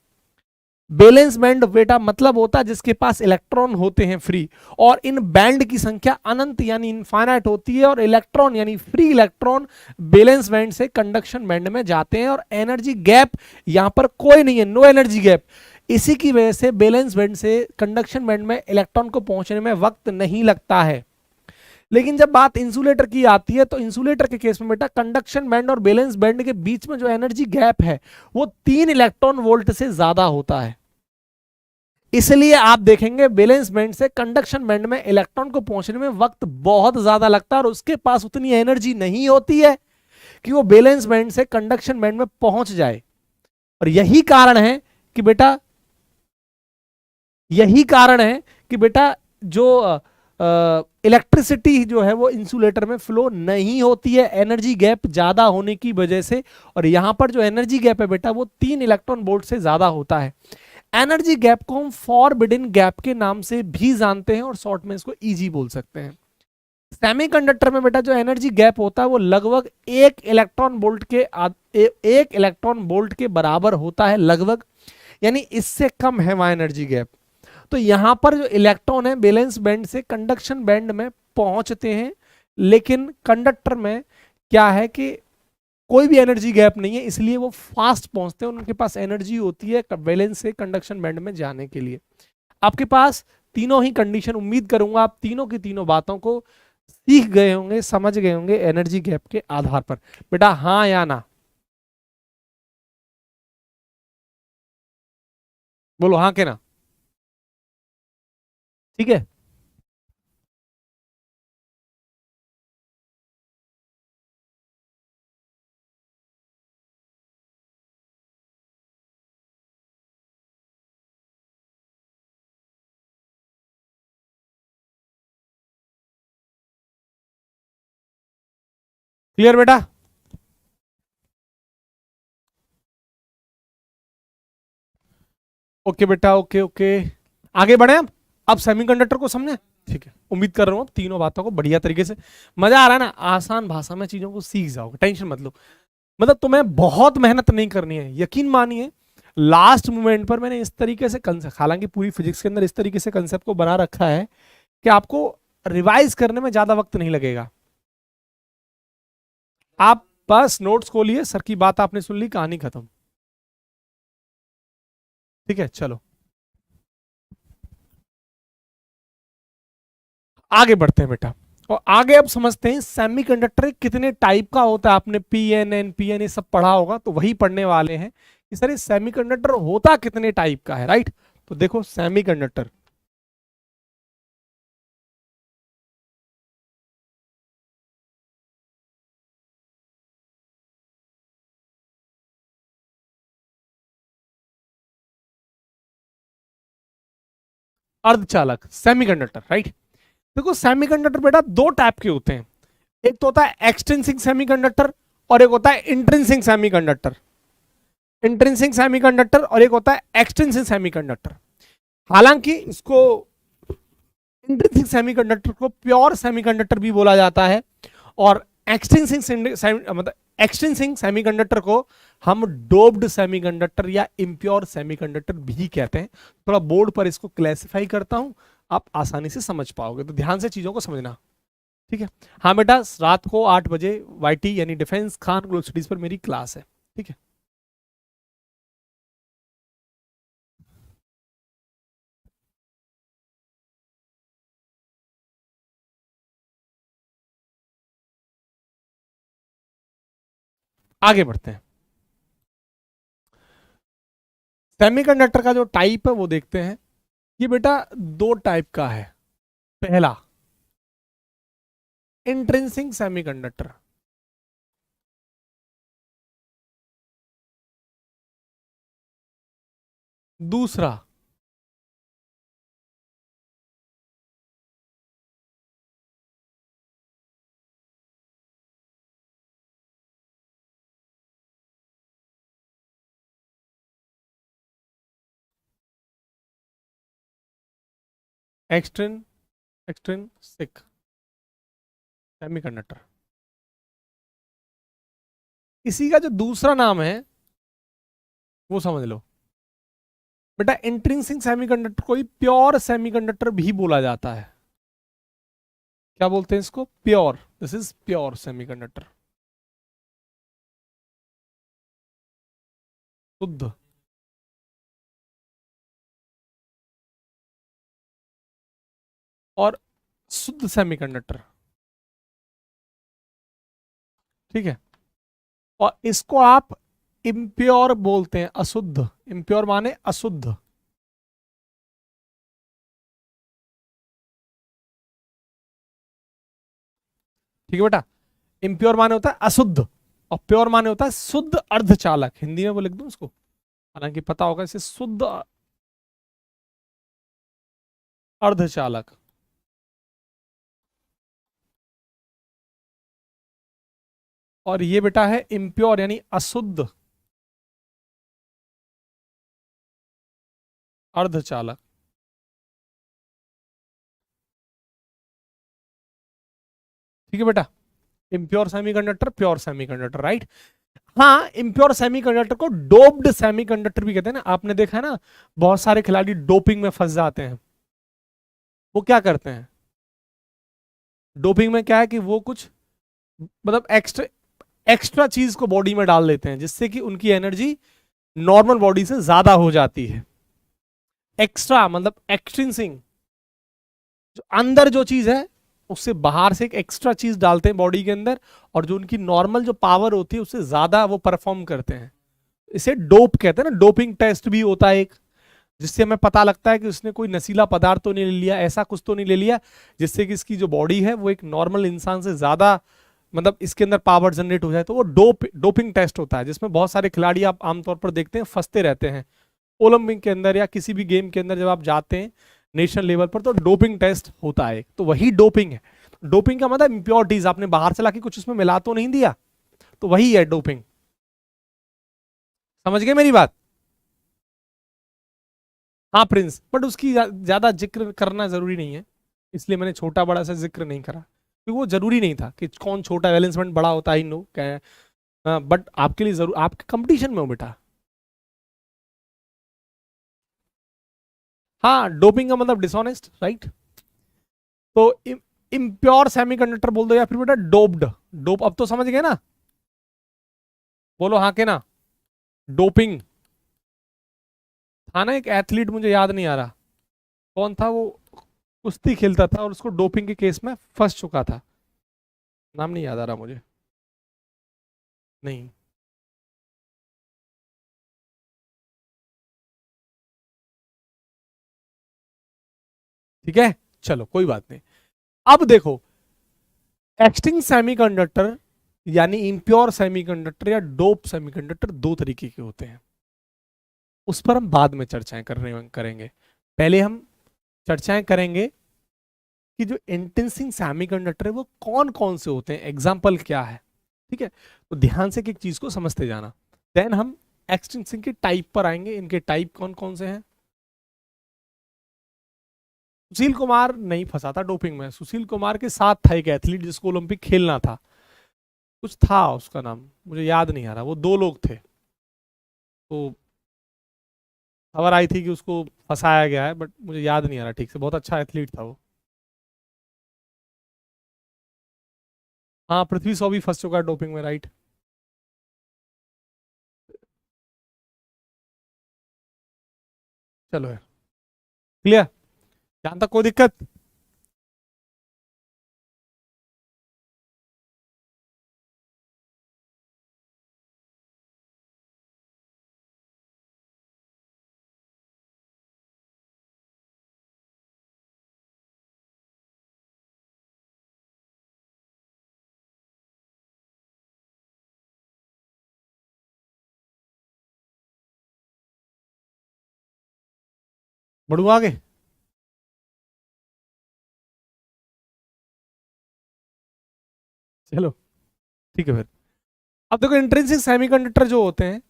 बैलेंस बैंड बेटा मतलब होता है जिसके पास इलेक्ट्रॉन होते हैं फ्री, और इन बैंड की संख्या अनंत यानी इनफाइनाइट होती है, और इलेक्ट्रॉन यानी फ्री इलेक्ट्रॉन बैलेंस बैंड से कंडक्शन बैंड में जाते हैं, और एनर्जी गैप यहां पर कोई नहीं है, नो एनर्जी गैप। इसी की वजह से बैलेंस बैंड से कंडक्शन बैंड में इलेक्ट्रॉन को पहुंचने में वक्त नहीं लगता है। लेकिन जब बात इंसुलेटर की आती है तो इंसुलेटर के केस में बेटा कंडक्शन बैंड और बैलेंस बैंड के बीच में जो एनर्जी गैप है वो 3 इलेक्ट्रॉन वोल्ट से ज्यादा होता है। इसलिए आप देखेंगे बैलेंस बैंड से कंडक्शन बैंड में इलेक्ट्रॉन को पहुंचने में वक्त बहुत ज्यादा लगता है, और उसके पास उतनी एनर्जी नहीं होती है कि वो बैलेंस बैंड से कंडक्शन बैंड में पहुंच जाए। और यही कारण है कि बेटा जो इलेक्ट्रिसिटी जो है वो इंसुलेटर में फ्लो नहीं होती है, एनर्जी गैप ज्यादा होने की वजह से। और यहां पर जो एनर्जी गैप है बेटा वो 3 इलेक्ट्रॉन वोल्ट से ज्यादा होता है। एनर्जी गैप को हम फॉरबिडन गैप के नाम से भी जानते हैं, और शॉर्ट में इसको ईजी बोल सकते हैं। सेमीकंडक्टर में बेटा जो एनर्जी गैप होता है वो लगभग 1 इलेक्ट्रॉन वोल्ट के बराबर होता है, लगभग, यानी इससे कम है वहां एनर्जी गैप। तो यहां पर जो इलेक्ट्रॉन है बैलेंस बैंड से कंडक्शन बैंड में पहुंचते हैं, लेकिन कंडक्टर में क्या है कि कोई भी एनर्जी गैप नहीं है, इसलिए वो फास्ट पहुंचते हैं, उनके पास एनर्जी होती है वैलेंस से कंडक्शन बैंड में जाने के लिए। आपके पास तीनों ही कंडीशन, उम्मीद करूंगा आप तीनों की तीनों बातों को सीख गए होंगे, समझ गए होंगे एनर्जी गैप के आधार पर। बेटा हाँ या ना, बोलो हाँ के ना। ठीक है, क्लियर बेटा? ओके बेटा, ओके ओके, आगे बढ़े हम। अब सेमीकंडक्टर को समझे? ठीक है, उम्मीद कर रहा हूँ तीनों बातों को बढ़िया तरीके से मजा आ रहा है ना, आसान भाषा में चीजों को सीख जाओगे, टेंशन मत लो। मतलब तुम्हें बहुत मेहनत नहीं करनी है, यकीन मानिए। लास्ट मोमेंट पर मैंने इस तरीके से कंसेप्ट, हालांकि पूरी फिजिक्स के अंदर इस तरीके से कंसेप्ट को बना रखा है कि आपको रिवाइज करने में ज्यादा वक्त नहीं लगेगा। आप बस नोट्स खोलिए, सर की बात आपने सुन ली, कहानी खत्म। ठीक है, चलो आगे बढ़ते हैं बेटा। और आगे अब समझते हैं सेमीकंडक्टर कितने टाइप का होता है। आपने पीएन ये सब पढ़ा होगा, तो वही पढ़ने वाले हैं कि सर ये सेमीकंडक्टर होता कितने टाइप का है, राइट? तो देखो सेमीकंडक्टर, अर्धचालक सेमीकंडक्टर, राइट? देखो सेमीकंडक्टर बेटा दो टाइप के होते हैं, एक तो होता है एक्सट्रिंसिक सेमीकंडक्टर और एक होता है इंट्रिंसिक सेमीकंडक्टर। इंट्रिंसिक सेमीकंडक्टर और एक होता है एक्सट्रिंसिक सेमीकंडक्टर। हालांकि इसको इंट्रिंसिक सेमीकंडक्टर को प्योर सेमीकंडक्टर भी बोला जाता है, और मतलब एक्सट्रिंसिक सेमीकंडक्टर को हम डोप्ड सेमीकंडक्टर या इम्प्योर सेमीकंडक्टर भी कहते हैं। थोड़ा बोर्ड पर इसको क्लासिफाई करता हूं, आप आसानी से समझ पाओगे, तो ध्यान से चीजों को समझना। ठीक है, हाँ बेटा रात को 8 बजे वाईटी यानी डिफेंस खान ग्लोबल स्टडीज पर मेरी क्लास है। ठीक है, आगे बढ़ते हैं। सेमीकंडक्टर का जो टाइप है वो देखते हैं। ये बेटा दो टाइप का है। पहला इंट्रिंसिक सेमीकंडक्टर, दूसरा एक्सट्रिन एक्सट्रिंसिक सेमीकंडक्टर। इसी का जो दूसरा नाम है वो समझ लो बेटा, इंट्रिंसिक सेमीकंडक्टर को ही प्योर सेमीकंडक्टर भी बोला जाता है। क्या बोलते हैं इसको? Pure, this is pure semiconductor, शुद्ध। और शुद्ध सेमीकंडक्टर, ठीक है। और इसको आप इम्प्योर बोलते हैं, अशुद्ध। इम्प्योर माने अशुद्ध। ठीक है बेटा, इम्प्योर माने होता है अशुद्ध, और प्योर माने होता है शुद्ध अर्धचालक। हिंदी में वो लिख दूं इसको, हालांकि पता होगा इसे, शुद्ध अर्धचालक। और ये बेटा है इम्प्योर यानी अशुद्ध अर्धचालक। ठीक है बेटा, impure semiconductor, pure semiconductor, right? हाँ, इम्प्योर सेमीकंडक्टर को डोप्ड सेमीकंडक्टर भी कहते हैं ना। आपने देखा है ना, बहुत सारे खिलाड़ी डोपिंग में फंस जाते हैं। वो क्या करते हैं डोपिंग में? क्या है कि वो कुछ मतलब एक्स्ट्रा चीज को बॉडी में डाल देते हैं जिससे कि उनकी एनर्जी नॉर्मल बॉडी से ज्यादा हो जाती है। एक्स्ट्रा मतलब एक्सट्रिंसिक, जो अंदर जो चीज है उससे बाहर से एक एक्स्ट्रा चीज डालते हैं बॉडी के अंदर, और जो उनकी नॉर्मल जो पावर होती है उससे ज्यादा वो परफॉर्म करते हैं। इसे डोप कहते हैं ना, डोपिंग टेस्ट भी होता है एक, जिससे हमें पता लगता है कि उसने कोई नशीला पदार्थ तो नहीं ले लिया, ऐसा कुछ तो नहीं ले लिया जिससे कि इसकी जो बॉडी है वो एक नॉर्मल इंसान से ज्यादा मतलब इसके अंदर पावर जनरेट हो जाए। तो वो डोपिंग टेस्ट होता है जिसमें बहुत सारे खिलाड़ी आप आमतौर पर देखते हैं फंसते रहते हैं। ओलंपिक के अंदर या किसी भी गेम के अंदर जब आप जाते हैं नेशनल लेवल पर तो डोपिंग टेस्ट होता है, तो वही डोपिंग है। डोपिंग का मतलब इम्प्योरिटीज, आपने बाहर से लाके कुछ उसमें मिला तो नहीं दिया, तो वही है डोपिंग। समझ गए मेरी बात? हाँ प्रिंस, बट उसकी ज्यादा जिक्र करना जरूरी नहीं है, इसलिए मैंने छोटा बड़ा सा जिक्र नहीं करा, क्योंकि वो जरूरी नहीं था कि कौन छोटा बैलेंसमेंट बड़ा होता है, नो बट आपके लिए जरूर, आप कंपटीशन में हो बेटा। हाँ, डोपिंग का मतलब डिसऑनेस्ट, राइट? तो इम्प्योर सेमीकंडक्टर बोल दो या फिर बेटा डोप्ड। डोप अब तो समझ गए ना? बोलो हाँ के ना? डोपिंग था ना एक एथलीट, मुझे याद नहीं आ रहा कौन था वो, कुश्ती खेलता था और उसको डोपिंग के केस में फंस चुका था, नाम नहीं याद आ रहा मुझे। नहीं, ठीक है, चलो कोई बात नहीं। अब देखो, एक्सटिंग सेमीकंडक्टर यानी इम्प्योर सेमीकंडक्टर या डोप सेमीकंडक्टर दो तरीके के होते हैं, उस पर हम बाद में चर्चाएं करेंगे। पहले हम चर्चाएं करेंगे कि जो इंटेंसिंग सेमीकंडक्टर है वो कौन कौन से होते हैं, एग्जाम्पल क्या है, ठीक है? तो ध्यान से एक चीज को समझते जाना, देन हम एक्सटेंसिंग के टाइप पर आएंगे। इनके टाइप कौन कौन से हैं? सुशील कुमार नहीं फंसा था डोपिंग में, सुशील कुमार के साथ था एक एथलीट जिसको ओलंपिक खेलना था, कुछ था उसका नाम मुझे याद नहीं आ रहा, वो दो लोग थे, तो खबर आई थी कि उसको फंसाया गया है, बट मुझे याद नहीं आ रहा ठीक से, बहुत अच्छा एथलीट था वो। हाँ, पृथ्वी शॉ भी फंस चुका है डोपिंग में, राइट? चलो है क्लियर, यहाँ तक कोई दिक्कत? बढ़ू आगे? चलो ठीक है फिर। अब देखो, इंट्रिंसिक सेमीकंडक्टर जो होते हैं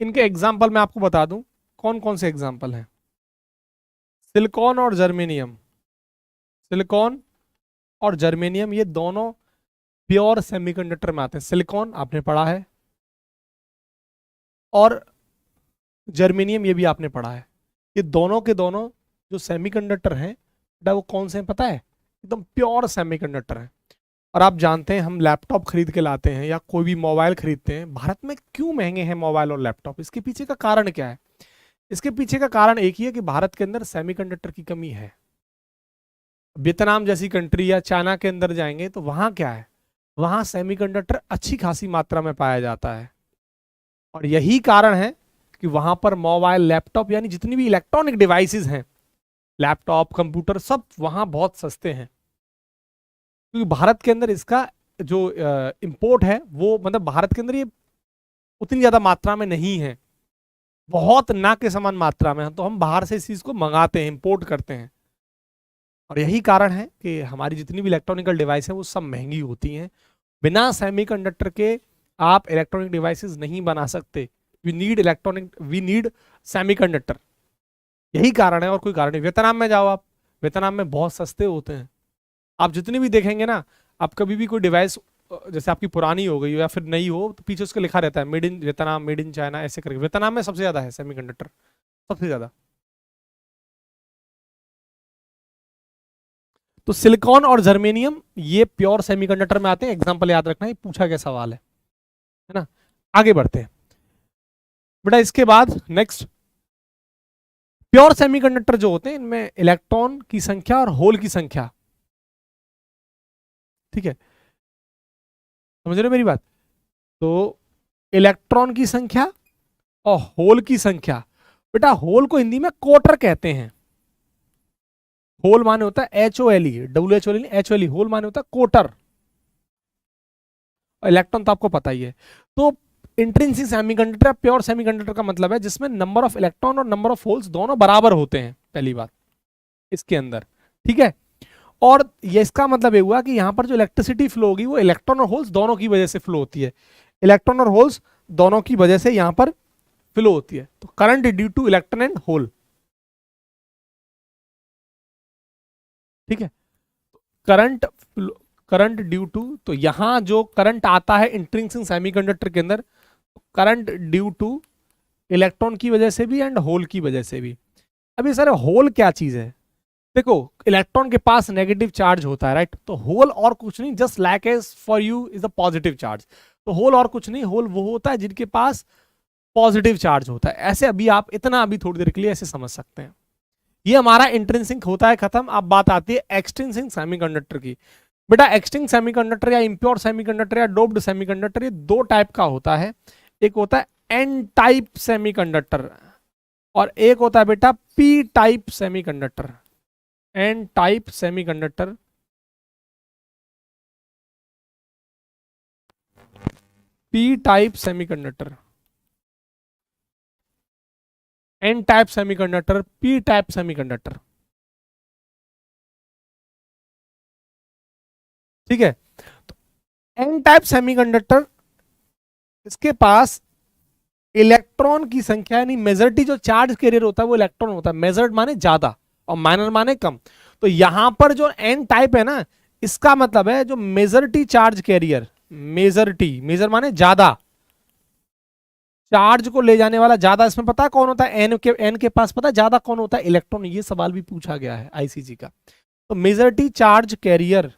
इनके एग्जाम्पल मैं आपको बता दूं कौन कौन से एग्जाम्पल हैं। सिलिकॉन और जर्मेनियम, सिलिकॉन और जर्मेनियम ये दोनों प्योर सेमीकंडक्टर में आते हैं। सिलिकॉन आपने पढ़ा है, और जर्मेनियम ये भी आपने पढ़ा है। ये दोनों के दोनों जो सेमीकंडक्टर हैं बेटा वो कौन से हैं पता है? एकदम प्योर सेमीकंडक्टर हैं। और आप जानते हैं हम लैपटॉप खरीद के लाते हैं या कोई भी मोबाइल खरीदते हैं, भारत में क्यों महंगे हैं मोबाइल और लैपटॉप? इसके पीछे का कारण क्या है? इसके पीछे का कारण एक ही है कि भारत के अंदर सेमीकंडक्टर की कमी है। वियतनाम जैसी कंट्री या चाइना के अंदर जाएंगे तो वहां क्या है, वहां सेमीकंडक्टर अच्छी खासी मात्रा में पाया जाता है, और यही कारण है कि वहां पर मोबाइल लैपटॉप यानी जितनी भी इलेक्ट्रॉनिक डिवाइसेस हैं, लैपटॉप कंप्यूटर सब वहां बहुत सस्ते हैं, क्योंकि भारत के अंदर इसका जो इंपोर्ट है वो मतलब भारत के अंदर ये उतनी ज्यादा मात्रा में नहीं है, बहुत ना के समान मात्रा में है, तो हम बाहर से इस चीज को मंगाते हैं, इंपोर्ट करते हैं। और यही कारण है कि हमारी जितनी भी इलेक्ट्रॉनिकल डिवाइस है वो सब महंगी होती हैं। बिना सेमीकंडक्टर के आप इलेक्ट्रॉनिक डिवाइसेस नहीं बना सकते। वी नीड सेमीकंडक्टर, यही कारण है और कोई कारण नहीं। वियतनाम में जाओ आप, वियतनाम में बहुत सस्ते होते हैं। आप जितनी भी देखेंगे ना, आप कभी भी कोई डिवाइस जैसे आपकी पुरानी हो गई हो या फिर नई हो तो पीछे उसका लिखा रहता है made in Vietnam, made in China, ऐसे करके। वियतनाम में सबसे ज्यादा है सेमीकंडक्टर, सबसे ज्यादा। तो सिलिकॉन और जर्मेनियम ये प्योर सेमीकंडक्टर में आते हैं। एग्जांपल याद रखना, ये पूछा गया सवाल है। है ना। आगे बढ़ते हैं बेटा। इसके बाद नेक्स्ट, प्योर सेमीकंडक्टर जो होते हैं इनमें इलेक्ट्रॉन की संख्या और होल की संख्या, ठीक है, समझ रहे हो मेरी बात। तो इलेक्ट्रॉन की संख्या और होल की संख्या, बेटा होल को हिंदी में क्वार्टर कहते हैं। होल माने होता है HOLE, WHOLE नहीं, HOLE, होल माने होता है क्वार्टर। इलेक्ट्रॉन तो आपको पता ही है। तो इंट्रिंसिक सेमीकंडक्टर, प्योर सेमीकंडक्टर का मतलब है जिसमें नंबर ऑफ इलेक्ट्रॉन और नंबर ऑफ होल्स दोनों बराबर होते हैं, पहली बात इसके अंदर, ठीक है। और ये इसका मतलब ये हुआ कि यहां पर जो इलेक्ट्रिसिटी फ्लो होगी वो इलेक्ट्रॉन और होल्स दोनों की वजह से फ्लो होती है। इलेक्ट्रॉन और होल्स दोनों की वजह से यहां पर फ्लो होती है। तो current due to electron and hole, ठीक है। करंट, करंट ड्यू टू, तो यहां जो करंट आता है इंट्रिंसिक सेमीकंडक्टर के अंदर, करंट ड्यू टू इलेक्ट्रॉन की वजह से भी एंड होल की वजह से भी। अभी सर होल क्या चीज है? देखो, इलेक्ट्रॉन के पास नेगेटिव चार्ज होता है, राइट। तो होल और कुछ नहीं, just like as for you is a positive charge. तो होल और कुछ नहीं, होल वो होता है जिनके पास पॉजिटिव चार्ज होता है। ऐसे अभी आप इतना अभी थोड़ी देर के लिए ऐसे समझ सकते हैं। ये हमारा इंट्रिंसिक होता है, खत्म। अब बात आती है एक्सट्रिंसिक सेमीकंडक्टर की। बेटा एक्सट्रिंसिक सेमीकंडक्टर या इम्प्योर सेमीकंडक्टर या डोप्ड सेमीकंडक्टर, ये दो टाइप का होता है। एक होता है एन टाइप सेमीकंडक्टर और एक होता है बेटा p type semiconductor. N type semiconductor, p type semiconductor, n type semiconductor, p type semiconductor, ठीक है। तो एन टाइप सेमीकंडक्टर, इसके पास इलेक्ट्रॉन की संख्या यानी मेजॉरिटी जो चार्ज कैरियर होता है वो इलेक्ट्रॉन होता है। मेजर्ड माने ज्यादा और माइनर माने कम। तो यहां पर जो एन टाइप है ना, इसका मतलब है जो majority charge carrier, majority, major माने ज्यादा, चार्ज को ले जाने वाला ज्यादा, इसमें पता है कौन होता है? एन के पास पता है ज्यादा कौन होता है? इलेक्ट्रॉन। ये सवाल भी पूछा गया है आईसीजी का। तो मेजॉरिटी चार्ज कैरियर,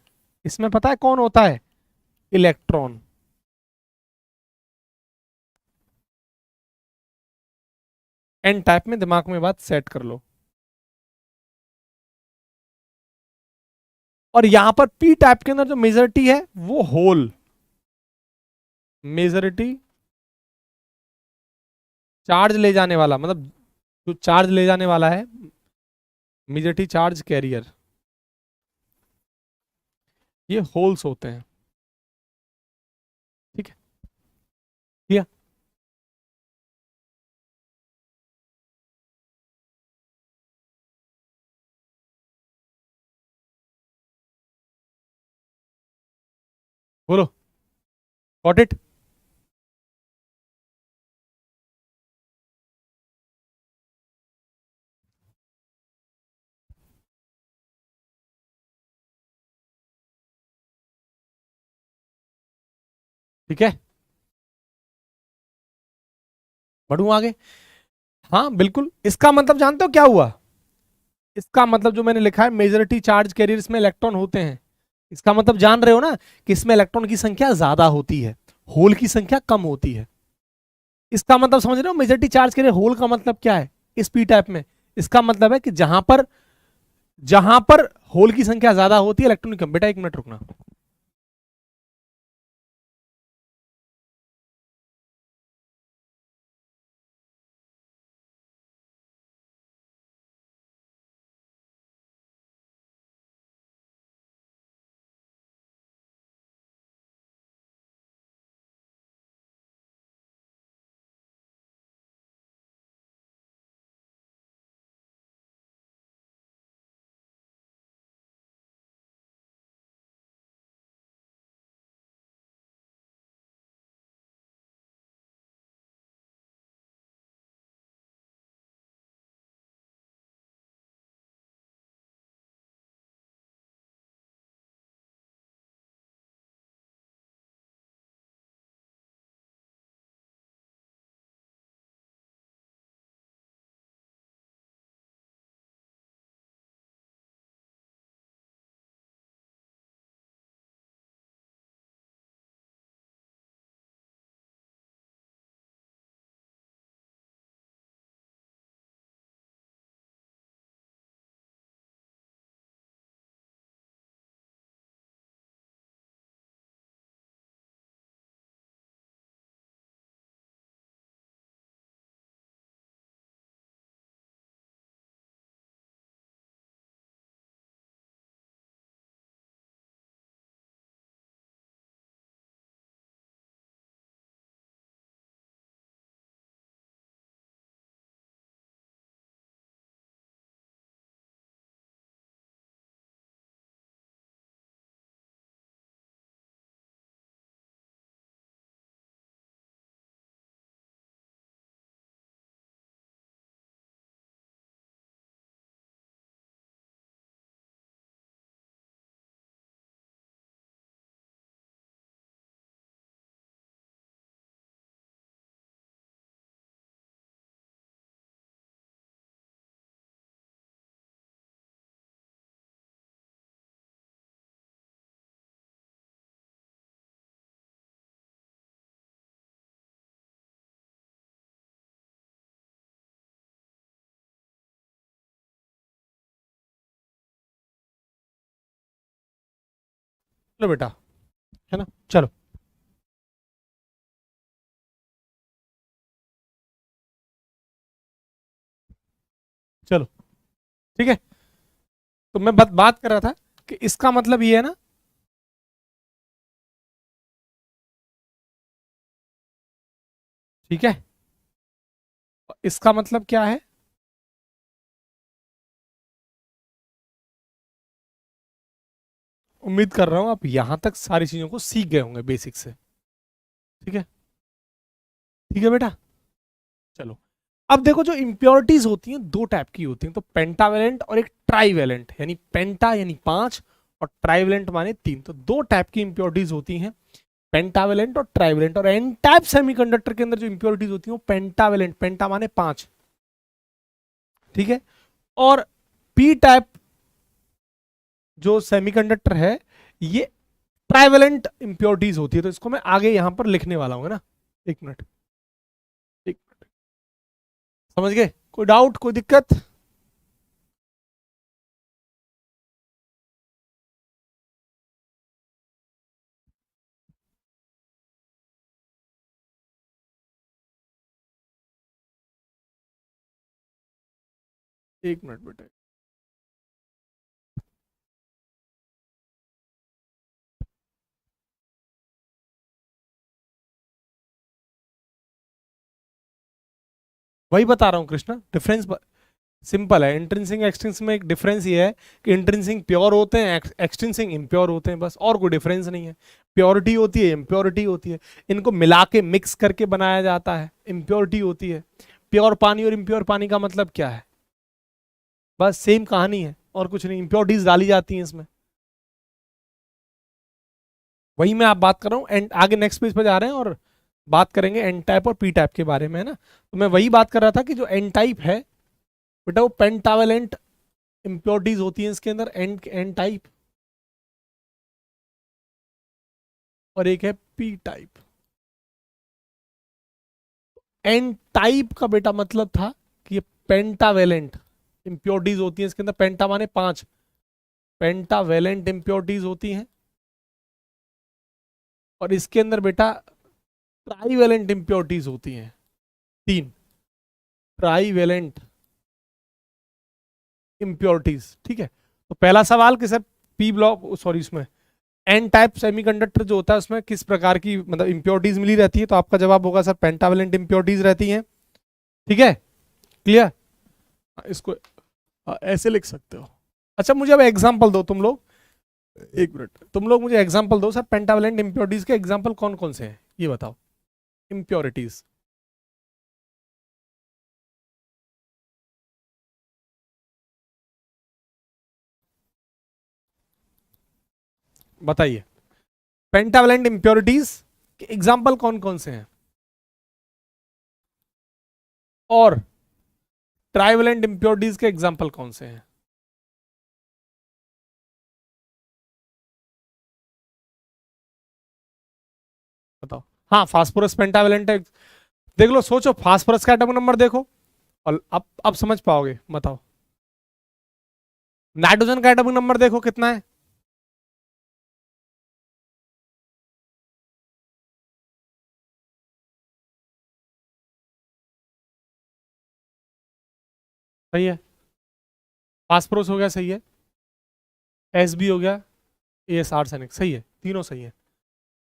इसमें पता है कौन होता है? इलेक्ट्रॉन। एन टाइप में दिमाग में बात सेट कर लो। और यहां पर पी टाइप के अंदर जो मेजॉरिटी है वो होल, मेजॉरिटी चार्ज ले जाने वाला, मतलब जो चार्ज ले जाने वाला है, मेजॉरिटी चार्ज कैरियर, ये होल्स होते हैं, ठीक है। ठीक है, बोलो, गॉट इट। ठीक है, बढ़ू आगे। हाँ बिल्कुल, इसका मतलब जानते हो क्या हुआ? इसका मतलब जो मैंने लिखा है मेजॉरिटी चार्ज कैरियर्स में इलेक्ट्रॉन होते हैं, इसका मतलब जान रहे हो ना कि इसमें इलेक्ट्रॉन की संख्या ज्यादा होती है, होल की संख्या कम होती है। इसका मतलब समझ रहे हो मेजॉरिटी चार्ज कैरियर होल का मतलब क्या है इस पी टाइप में? इसका मतलब है कि जहां पर होल की संख्या ज्यादा होती है इलेक्ट्रॉन की कम। बेटा एक मिनट रुकना। चलो बेटा, है ना, चलो चलो ठीक है। तो मैं बात कर रहा था कि इसका मतलब ये है ना, ठीक है, इसका मतलब क्या है, उम्मीद कर रहा हूं आप यहां तक सारी चीजों को सीख गए होंगे बेसिक से। ठीक है, ठीक है बेटा, चलो। अब देखो जो इम्प्योरिटीज होती हैं दो टाइप की होती हैं, तो पेंटावेलेंट और एक ट्राइवेलेंट, यानी पेंटा यानी पांच और ट्राइवेलेंट माने तीन, तो दो टाइप की इम्प्योरिटीज होती हैं, पेंटावेलेंट और ट्राइवेलेंट। और एन टाइप सेमीकंडक्टर के अंदर जो इम्प्योरिटीज होती हैं वो पेंटावेलेंट, पेंटा माने पांच, ठीक है। और पी टाइप जो सेमीकंडक्टर है ये ट्राइवेलेंट इम्प्योरिटीज होती है, तो इसको मैं आगे यहां पर लिखने वाला हूं, है ना। एक मिनट, एक मिनट, समझ गए, कोई डाउट कोई दिक्कत? एक मिनट बेटा, वही बता रहा हूँ कृष्णा, डिफरेंस सिंपल है। इंट्रिंसिक एक्सट्रिंसिक में एक डिफरेंस ये है कि इंट्रिंसिक प्योर होते हैं, एक्सट्रिंसिक इम्प्योर होते हैं, बस, और कोई डिफरेंस नहीं है। प्योरिटी होती है, इम्प्योरिटी होती है, इनको मिला के मिक्स करके बनाया जाता है, इम्प्योरिटी होती है। प्योर पानी और इम्प्योर पानी का मतलब क्या है, बस सेम कहानी है और कुछ नहीं, इम्प्योरिटीज डाली जाती हैं इसमें, वही मैं आप बात कर रहा हूँ। एंड आगे नेक्स्ट पेज पे जा रहे हैं और बात करेंगे एन टाइप और पी टाइप के बारे में, है ना। तो मैं वही बात कर रहा था कि जो एन टाइप है बेटा वो पेंटावेलेंट इम्प्योरिटीज होती हैं इसके अंदर, एन एन टाइप, और एक है पी टाइप। एन टाइप का बेटा मतलब था कि ये पेंटावेलेंट इम्प्योरिटीज होती हैं इसके अंदर, पेंटा माने पांच, पेंटावेलेंट इम्प्योरिटीज होती हैं। और इसके अंदर बेटा ट्राईवेलेंट इम्प्योरिटीज होती हैं, तीन ट्राईवेलेंट इम्प्योरिटीज, ठीक है। तो पहला सवाल कि सर पी ब्लॉक, सॉरी, इसमें एन टाइप सेमीकंडक्टर जो होता है उसमें किस प्रकार की मतलब इम्प्योरिटीज मिली रहती है, तो आपका जवाब होगा सर पेंटावेलेंट इम्प्योरिटीज रहती हैं, ठीक है, क्लियर। इसको ऐसे लिख सकते हो। अच्छा मुझे अब एग्जांपल दो तुम लोग, एक मिनट, तुम लोग मुझे एग्जांपल दो सर, पेंटावेलेंट इम्प्योरिटीज के एग्जांपल कौन कौन से हैं ये बताओ, इम्प्योरिटीज बताइए, पेंटावेलेंट इम्प्योरिटीज के एग्जांपल कौन कौन से हैं, और ट्राइवेलेंट इम्प्योरिटीज के एग्जांपल कौन से हैं, बताओ। हाँ फास्फोरस पेंटावेलेंट है, देख लो, सोचो, फास्फोरस का एटॉमिक नंबर देखो और अब समझ पाओगे, बताओ। नाइट्रोजन का एटॉमिक नंबर देखो कितना है, सही है, फास्फोरस हो गया, सही है, एस बी हो गया, ए एस आर्सेनिक, सही है, तीनों सही है।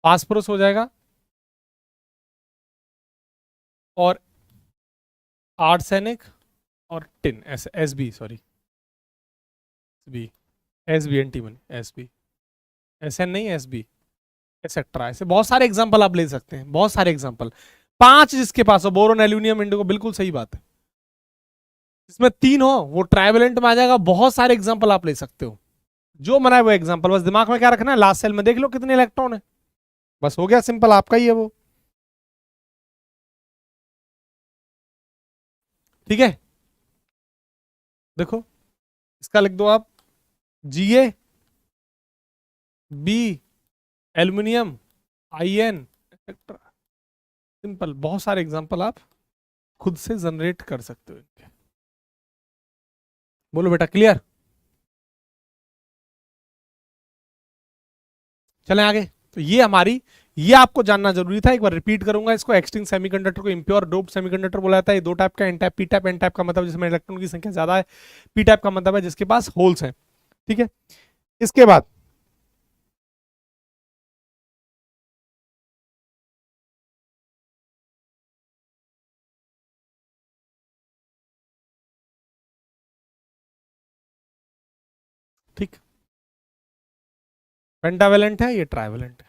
फास्फोरस हो जाएगा, और आर्सेनिक, और tin, s s b, sorry, b, s b antimony, s b, s n नहीं, एस बी, एक्सेट्रा, ऐसे बहुत सारे एग्जांपल आप ले सकते हैं, बहुत सारे एग्जांपल। पांच जिसके पास हो, बोरोन, एल्यूमिनियम, इंडिगो, बिल्कुल सही बात है। इसमें तीन हो वो ट्राइवेलेंट में आ जाएगा, बहुत सारे एग्जांपल आप ले सकते हो, जो मना है वो एग्जांपल, बस दिमाग में क्या रखना है, लास्ट सेल में देख लो कितने इलेक्ट्रॉन है, बस हो गया, सिंपल, आपका ही है वो, ठीक है। देखो इसका लिख दो आप, G A, B, aluminium, I N, etcetera, simple, बहुत सारे एग्जांपल आप खुद से जनरेट कर सकते हो इनके। बोलो बेटा, क्लियर। चलें आगे। तो ये आपको जानना जरूरी था, एक बार रिपीट करूंगा इसको। एक्सटिंक्ट सेमीकंडक्टर को इम्प्योर डोप्ड सेमीकंडक्टर बोला जाता है। ये दो टाइप का, n type, p type. N type का मतलब जिसमें इलेक्ट्रॉन की संख्या ज्यादा है, पी टाइप का मतलब है जिसके पास होल्स हैं। ठीक है, इसके बाद ठीक, पेंटावेलेंट है, ये ट्राइवेलेंट है।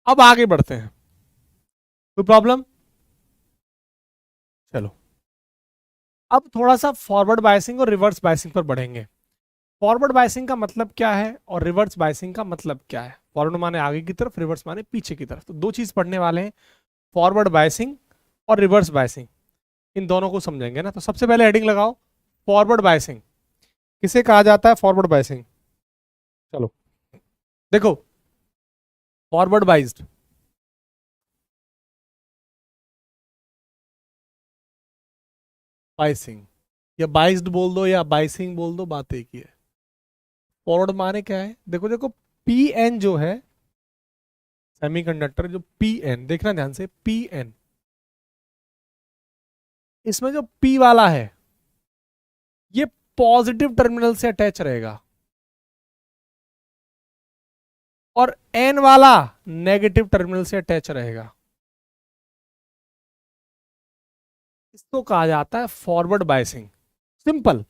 अब आगे बढ़ते हैं, कोई प्रॉब्लम? चलो, अब थोड़ा सा फॉरवर्ड बायसिंग और रिवर्स बायसिंग पर बढ़ेंगे। फॉरवर्ड बायसिंग का मतलब क्या है और रिवर्स बायसिंग का मतलब क्या है? फॉरवर्ड माने आगे की तरफ, रिवर्स माने पीछे की तरफ। तो दो चीज पढ़ने वाले हैं, फॉरवर्ड बायसिंग और रिवर्स बायसिंग। इन दोनों को समझेंगे ना। तो सबसे पहले हेडिंग लगाओ, फॉरवर्ड बायसिंग। किसे कहा जाता है फॉरवर्ड बायसिंग? चलो देखो, फॉरवर्ड बाइज्ड, बाइसिंग, या बाइज्ड बोल दो या बाइसिंग बोल दो, बात एक ही है। फॉरवर्ड माने क्या है? देखो देखो, पी एन जो है सेमीकंडक्टर, जो पी एन, देखना ध्यान से, पी एन, इसमें जो पी वाला है ये पॉजिटिव टर्मिनल से अटैच रहेगा, और एन वाला नेगेटिव टर्मिनल से अटैच रहेगा। इसको कहा जाता है फॉरवर्ड बायसिंग, सिंपल,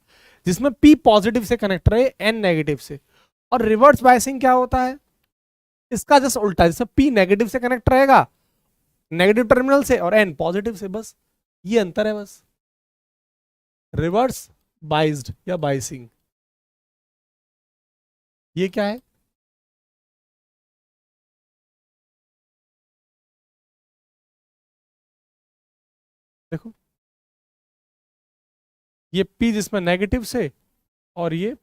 जिसमें पी पॉजिटिव से कनेक्ट रहे, एन नेगेटिव से। और रिवर्स बायसिंग क्या होता है? इसका जस्ट उल्टा, जिसमें पी नेगेटिव से कनेक्ट रहेगा, नेगेटिव टर्मिनल से, और एन पॉजिटिव से, बस ये अंतर है बस। रिवर्स बाइज्ड या बाइसिंग, ये क्या है? देखो, ये पी जिसमें नेगेटिव से, और ये,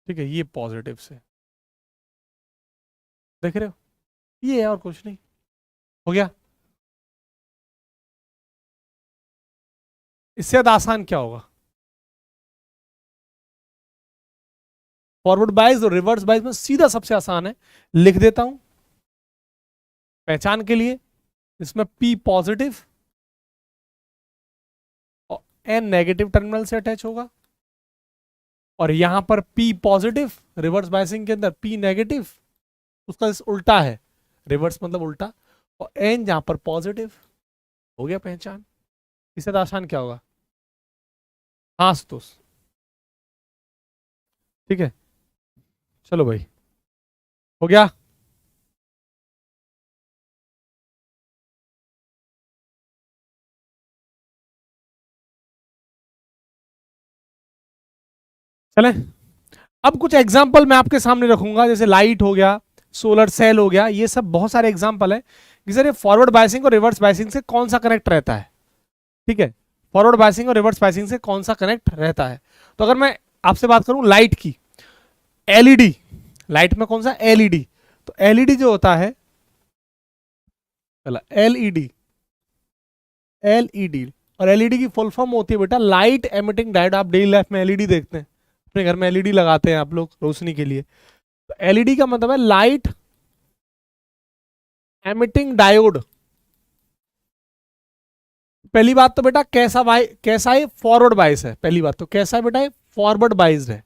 ठीक है, ये पॉजिटिव से, देख रहे हो? ये है और कुछ नहीं। हो गया? इससे ज्यादा आसान क्या होगा? फॉरवर्ड बाइज और रिवर्स बाइज में सीधा सबसे आसान है, लिख देता हूं पहचान के लिए। इसमें पी पॉजिटिव और एन नेगेटिव टर्मिनल से अटैच होगा, और यहां पर पी पॉजिटिव, रिवर्स बायसिंग के अंदर पी नेगेटिव, उसका उल्टा है, रिवर्स मतलब उल्टा, और एन जहां पर पॉजिटिव। हो गया पहचान। इससे तो आसान क्या होगा? हाँ संतोष, ठीक है, चलो भाई, हो गया। चले, अब कुछ एग्जाम्पल मैं आपके सामने रखूंगा, जैसे लाइट हो गया, सोलर सेल हो गया, ये सब बहुत सारे एग्जाम्पल है कि सर ये फॉरवर्ड बायसिंग और रिवर्स बायसिंग से कौन सा कनेक्ट रहता है। ठीक है, फॉरवर्ड बायसिंग और रिवर्स बायसिंग से कौन सा कनेक्ट रहता है। तो अगर मैं आपसे बात करूं लाइट की, एलईडी, लाइट में कौन सा? एलईडी। तो एलईडी जो होता है, चला एलईडी, एलईडी, और एलईडी की फुल फॉर्म होती है बेटा लाइट एमिटिंग डायोड। आप डेली लाइफ में एलईडी देखते हैं, अपने घर में एलईडी लगाते हैं आप लोग रोशनी के लिए। तो एलईडी का मतलब है लाइट एमिटिंग डायोड। पहली बात तो बेटा कैसा है? फॉरवर्ड बाइस है। पहली बात तो कैसा है बेटा? ये फॉरवर्ड बाइस्ड है।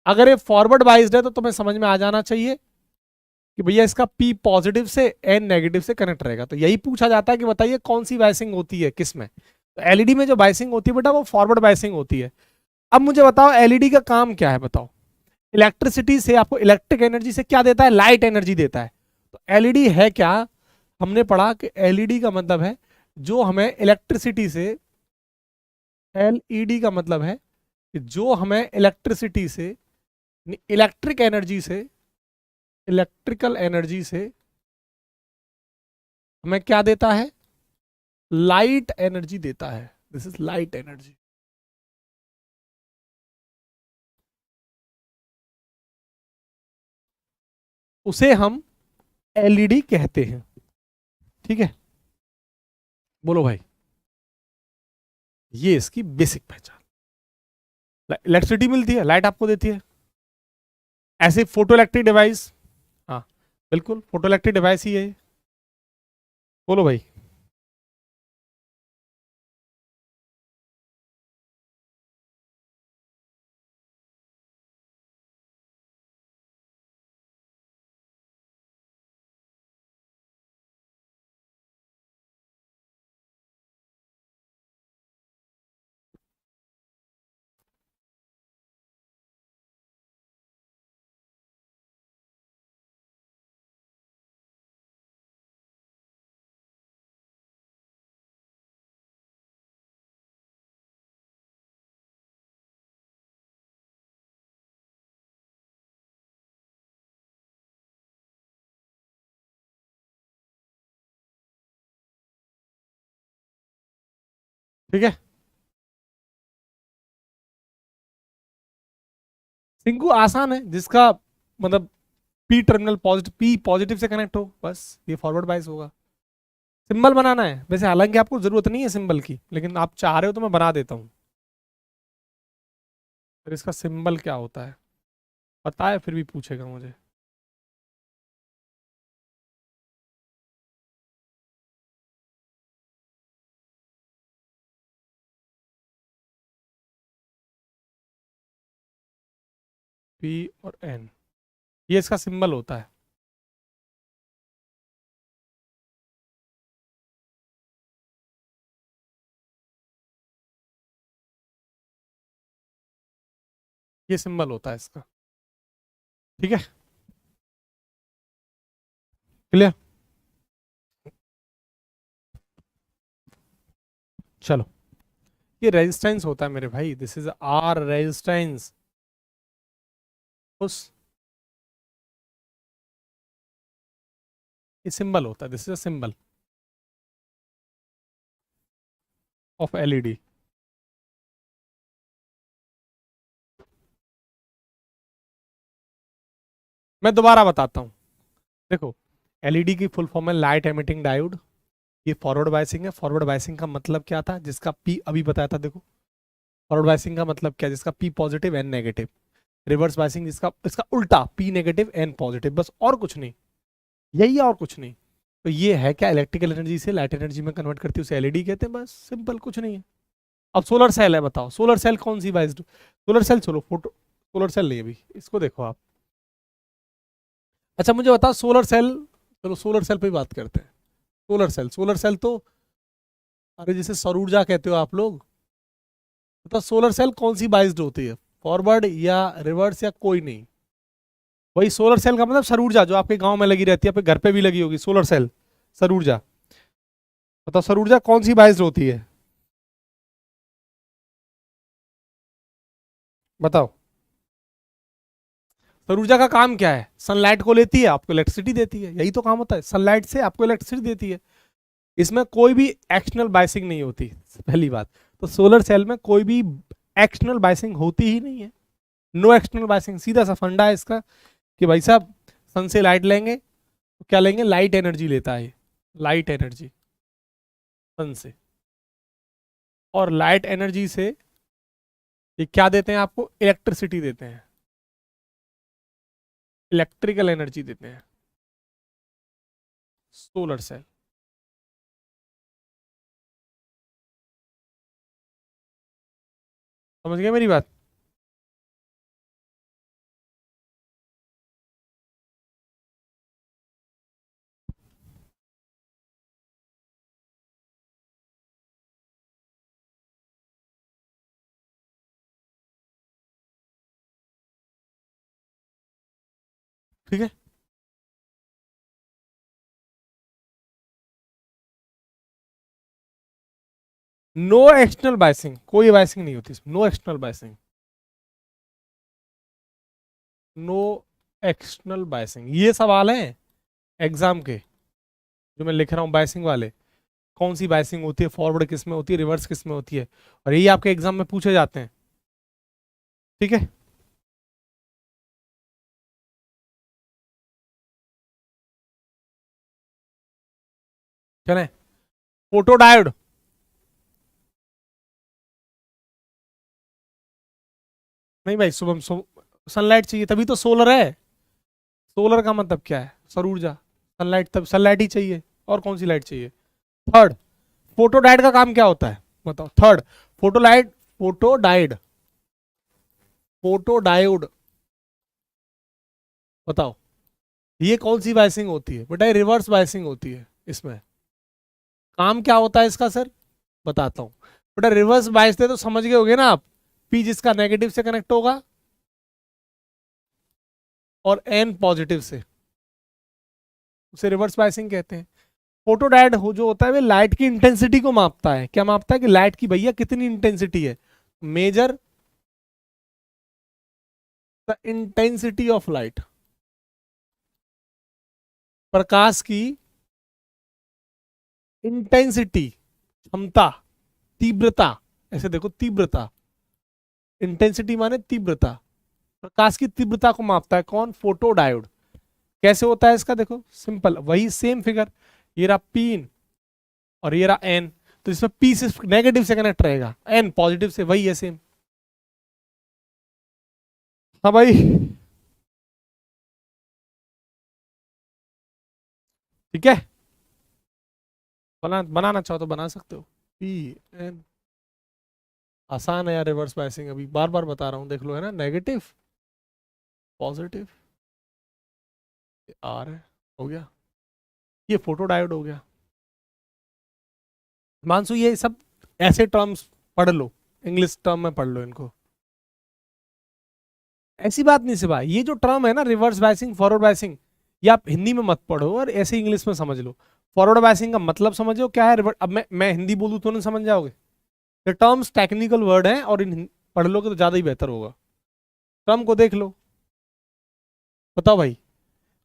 अगर ये फॉरवर्ड बाइस्ड है तो तुम्हें समझ में आ जाना चाहिए कि भैया इसका पी पॉजिटिव से एन नेगेटिव से कनेक्ट रहेगा। तो यही पूछा जाता है कि बताइए कौन सी बाइसिंग होती है किस में। तो एलईडी में जो बाइसिंग होती है बेटा वो फॉरवर्ड बाइसिंग होती है। अब मुझे बताओ एलईडी का काम क्या है? बताओ, इलेक्ट्रिसिटी से आपको, इलेक्ट्रिक एनर्जी से क्या देता है? लाइट एनर्जी देता है। तो एलईडी है क्या? हमने पढ़ा कि एलईडी का मतलब है जो हमें इलेक्ट्रिसिटी से, एलईडी का मतलब है कि जो हमें इलेक्ट्रिसिटी से, इलेक्ट्रिक एनर्जी से, इलेक्ट्रिकल एनर्जी से हमें क्या देता है? लाइट एनर्जी देता है। This is light energy. उसे हम एलईडी कहते हैं। ठीक है, बोलो भाई, ये इसकी बेसिक पहचान। इलेक्ट्रिसिटी मिलती है, लाइट आपको देती है, ऐसे फोटो इलेक्ट्रिक डिवाइस, हाँ बिल्कुल फोटो इलेक्ट्रिक डिवाइस ही है ये। बोलो भाई। ठीक है, सिंकु आसान है, जिसका मतलब P terminal positive, P positive से कनेक्ट हो, बस ये फॉरवर्ड बाइस होगा। सिंबल बनाना है वैसे, हालांकि आपको जरूरत नहीं है सिंबल की, लेकिन आप चाह रहे हो तो मैं बना देता हूँ। फिर इसका सिंबल क्या होता है पता है, फिर भी पूछेगा मुझे। पी और एन, ये इसका सिंबल होता है। ये सिंबल होता है इसका। ठीक है, क्लियर। चलो, ये रेजिस्टेंस होता है मेरे भाई, दिस इज आर रेजिस्टेंस। उस, ये सिंबल होता है, this is a symbol of LED. मैं दोबारा बताता हूँ, देखो एलईडी की फुल फॉर्म है लाइट एमिटिंग डायोड। ये फॉरवर्ड बायसिंग है। फॉरवर्ड बायसिंग का मतलब क्या था, जिसका पी अभी बताया था, देखो फॉरवर्ड बायसिंग का मतलब क्या, जिसका p positive n negative. Reverse biasing जिसका, इसका उल्टा, पी नेगेटिव एन पॉजिटिव, बस और कुछ नहीं, यही है और कुछ नहीं। तो ये है क्या, इलेक्ट्रिकल एनर्जी से लाइट एनर्जी में कन्वर्ट करती है, उसे एलईडी कहते हैं, बस सिंपल, कुछ नहीं है। अब सोलर सेल है, बताओ सोलर सेल कौन सी बाइज्ड, सोलर सेल, चलो फोटो, सोलर सेल नहीं अभी, इसको देखो आप। अच्छा मुझे बताओ सोलर सेल, चलो सोलर सेल पे ही बात करते हैं। सोलर सेल, सोलर सेल तो, अरे जैसे सौर ऊर्जा कहते हो आप लोग, तो सोलर सेल कौन सी बाइज्ड होती है, फॉरवर्ड या रिवर्स या कोई नहीं। वही सोलर सेल का मतलब सौर ऊर्जा, जो आपके गांव में लगी रहती है, आपके घर पे भी लगी होगी सोलर सेल, सौर ऊर्जा। बताओ सौर ऊर्जा कौन सी बाइज्ड होती है, बताओ। सौर ऊर्जा का काम क्या है, सनलाइट को लेती है, आपको इलेक्ट्रिसिटी देती है, यही तो काम होता है, सनलाइट से आपको इलेक्ट्रिसिटी देती है। इसमें कोई भी एक्सटर्नल बाइसिंग नहीं होती, पहली बात। तो सोलर सेल में कोई भी एक्सटर्नल बाइसिंग होती ही नहीं है, नो एक्सटर्नल बाइसिंग। सीधा सा फंडा है इसका कि भाई साहब, सन से लाइट लेंगे तो क्या लेंगे, लाइट एनर्जी लेता है, लाइट एनर्जी सन से। और लाइट एनर्जी से ये क्या देते हैं आपको, इलेक्ट्रिसिटी देते हैं, इलेक्ट्रिकल एनर्जी देते हैं सोलर सेल। समझ गए मेरी बात। ठीक है, नो एक्सटर्नल बाइसिंग, कोई बाइसिंग नहीं होती इसमें, no external biasing, no external biasing. ये सवाल है एग्जाम के, जो मैं लिख रहा हूँ बाइसिंग वाले, कौन सी बाइसिंग होती है, फॉरवर्ड किस में होती है, रिवर्स किस में होती है, और यही आपके एग्जाम में पूछे जाते हैं। ठीक है, चलें। फोटो डायोड, नहीं भाई शुभम, सनलाइट चाहिए, तभी तो सोलर है। सोलर का मतलब क्या है? सौर ऊर्जा। सनलाइट, तब सनलाइट ही चाहिए, और कौन सी लाइट चाहिए? थर्ड, फोटोडायोड का काम क्या होता है बताओ? थर्ड, फोटोलाइट, फोटोडायोड, फोटोडायोड, बताओ ये कौन सी बायसिंग होती है? बेटा रिवर्स बायसिंग होती है इसमें। काम क्या होता है इसका सर? बताता हूं। बेटा रिवर्स बायस थे तो समझ गए होगे ना आप। पी जिसका नेगेटिव से कनेक्ट होगा और एन पॉजिटिव से, उसे रिवर्स बायसिंग कहते हैं। फोटोडायोड हो जो होता है वे लाइट की इंटेंसिटी को मापता है। क्या मापता है? कि लाइट की भैया कितनी इंटेंसिटी है। Measure the intensity of light, प्रकाश की इंटेंसिटी, क्षमता, तीव्रता। ऐसे देखो, तीव्रता, इंटेंसिटी माने तीव्रता, प्रकाश की तीव्रता को मापता है कौन? फोटोडायोड। कैसे होता है इसका? देखो सिंपल, वही सेम फिगर, ये रहा पी और ये रहा एन। तो इसमें पी सिर्फ नेगेटिव से कनेक्ट रहेगा, एन पॉजिटिव से, वही है सेम। हाँ भाई, ठीक है। बनाना चाहो तो बना सकते हो। पी एन, आसान है यार रिवर्स बायसिंग, अभी बार बार बता रहा हूँ, देख लो, है ना? नेगेटिव, पॉजिटिव, आर है, हो गया। ये फोटो डायोड हो गया। मानसू ये सब ऐसे टर्म्स पढ़ लो, इंग्लिश टर्म में पढ़ लो इनको। ऐसी बात नहीं सिवा, ये जो टर्म है ना रिवर्स बायसिंग, फॉरवर्ड बायसिंग, ये आप हिंदी में मत पढ़ो और ऐसे इंग्लिश में समझ लो। फॉरवर्ड बायसिंग का मतलब समझो क्या है, अब मैं हिंदी बोलूँ तो नहीं समझ जाओगे। ये टर्म्स टेक्निकल वर्ड हैं और इन पढ़ लोगे तो ज्यादा ही बेहतर होगा। टर्म को देख लो, बताओ भाई।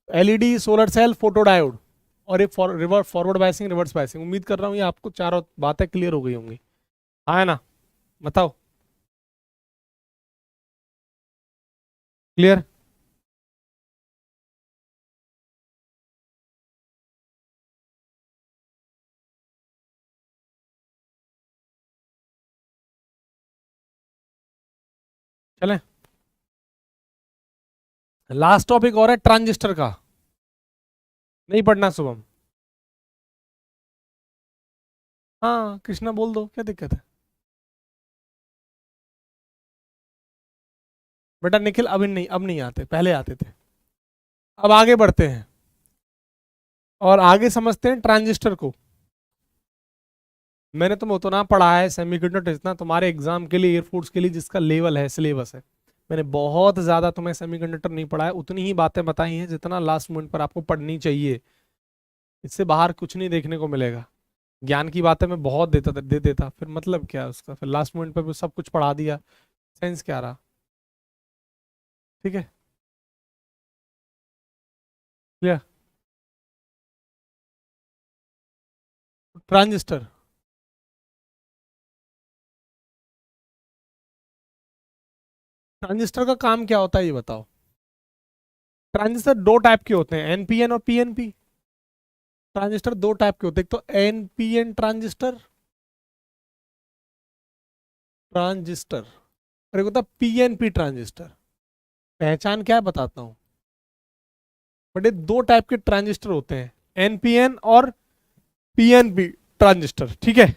एलईडी, सोलर सेल, फोटोडायोड, और एक reverse forward biasing, reverse biasing. उम्मीद कर रहा हूँ ये आपको चारों बातें क्लियर हो गई होंगी। हाँ है ना? बताओ, क्लियर? चलें, लास्ट टॉपिक और है ट्रांजिस्टर का। नहीं पढ़ना शुभम? हाँ कृष्णा बोल दो, क्या दिक्कत है? बेटा निखिल अभी नहीं, अब नहीं आते, पहले आते थे। अब आगे बढ़ते हैं और आगे समझते हैं ट्रांजिस्टर को। मैंने तुम्हें उतना पढ़ा है सेमीकंडक्टर, इतना तुम्हारे एग्जाम के लिए, एयरफोर्स के लिए जिसका लेवल है, सिलेबस है। मैंने बहुत ज्यादा तुम्हें सेमीकंडक्टर नहीं पढ़ा है, उतनी ही बातें बताई हैं जितना लास्ट मोमेंट पर आपको पढ़नी चाहिए। इससे बाहर कुछ नहीं देखने को मिलेगा। ज्ञान की बातें मैं बहुत दे देता, फिर मतलब क्या उसका? फिर लास्ट मोमेंट पर सब कुछ पढ़ा दिया, सेंस क्या रहा? ठीक है, क्लियर? ट्रांजिस्टर, ट्रांजिस्टर का काम क्या होता है ये बताओ। ट्रांजिस्टर दो टाइप के होते हैं, एनपीएन और पीएनपी। ट्रांजिस्टर दो टाइप के होते हैं, एक तो एनपीएन ट्रांजिस्टर, ट्रांजिस्टर, और एक होता है पीएनपी ट्रांजिस्टर। पहचान क्या है बताता हूं। बट ये दो टाइप के ट्रांजिस्टर होते हैं, एनपीएन और पीएनपी ट्रांजिस्टर, ठीक है?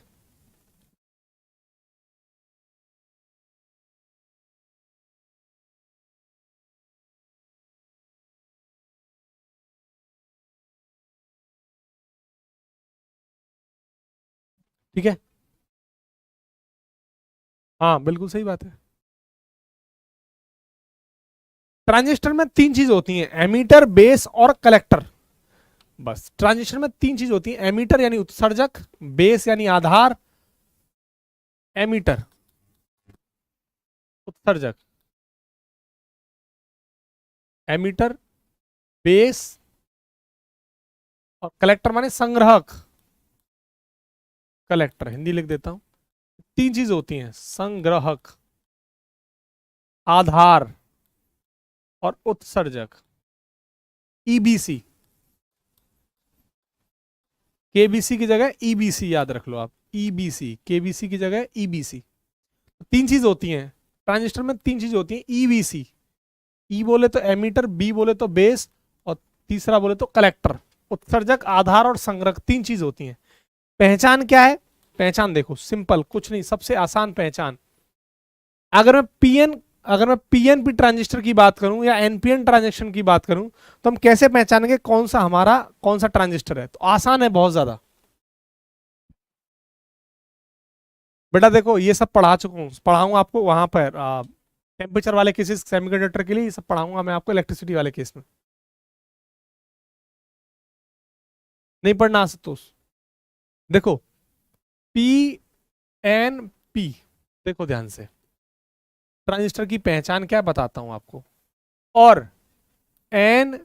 ठीक है, हाँ बिल्कुल सही बात है। ट्रांजिस्टर में तीन चीज होती हैं, एमीटर, बेस और कलेक्टर। बस ट्रांजिस्टर में तीन चीज होती है, एमीटर यानी उत्सर्जक, बेस यानी आधार, एमीटर उत्सर्जक, एमीटर, बेस और कलेक्टर माने संग्राहक। कलेक्टर हिंदी लिख देता हूं। तीन चीज होती हैं, संग्राहक, आधार और उत्सर्जक। ईबीसी, केबीसी की जगह ईबीसी याद रख लो आप। ईबीसी, केबीसी की जगह ईबीसी। तीन चीज होती हैं ट्रांजिस्टर में, तीन चीज होती हैं, ईबीसी ई बोले तो एमीटर, बी बोले तो बेस, और तीसरा बोले तो कलेक्टर। उत्सर्जक, आधार और संग्रह, 3 चीज होती हैं। पहचान क्या है? पहचान देखो सिंपल, कुछ नहीं, सबसे आसान पहचान। अगर मैं पीएन अगर मैं पीएनपी ट्रांजिस्टर की बात करूं या एनपीएन ट्रांजिस्टर की बात करूं, तो हम कैसे पहचानेंगे कौन सा ट्रांजिस्टर है? तो आसान है बहुत ज्यादा। बेटा देखो, ये सब पढ़ा चुका हूँ, पढ़ाऊंगा आपको वहां पर टेम्परेचर वाले केसेस सेमीकंडक्टर के लिए, ये सब पढ़ाऊंगा मैं आपको इलेक्ट्रिसिटी वाले केस में। नहीं पढ़ना आशुतोष? देखो, पी एन पी, देखो ध्यान से, ट्रांजिस्टर की पहचान क्या है बताता हूं आपको। और एन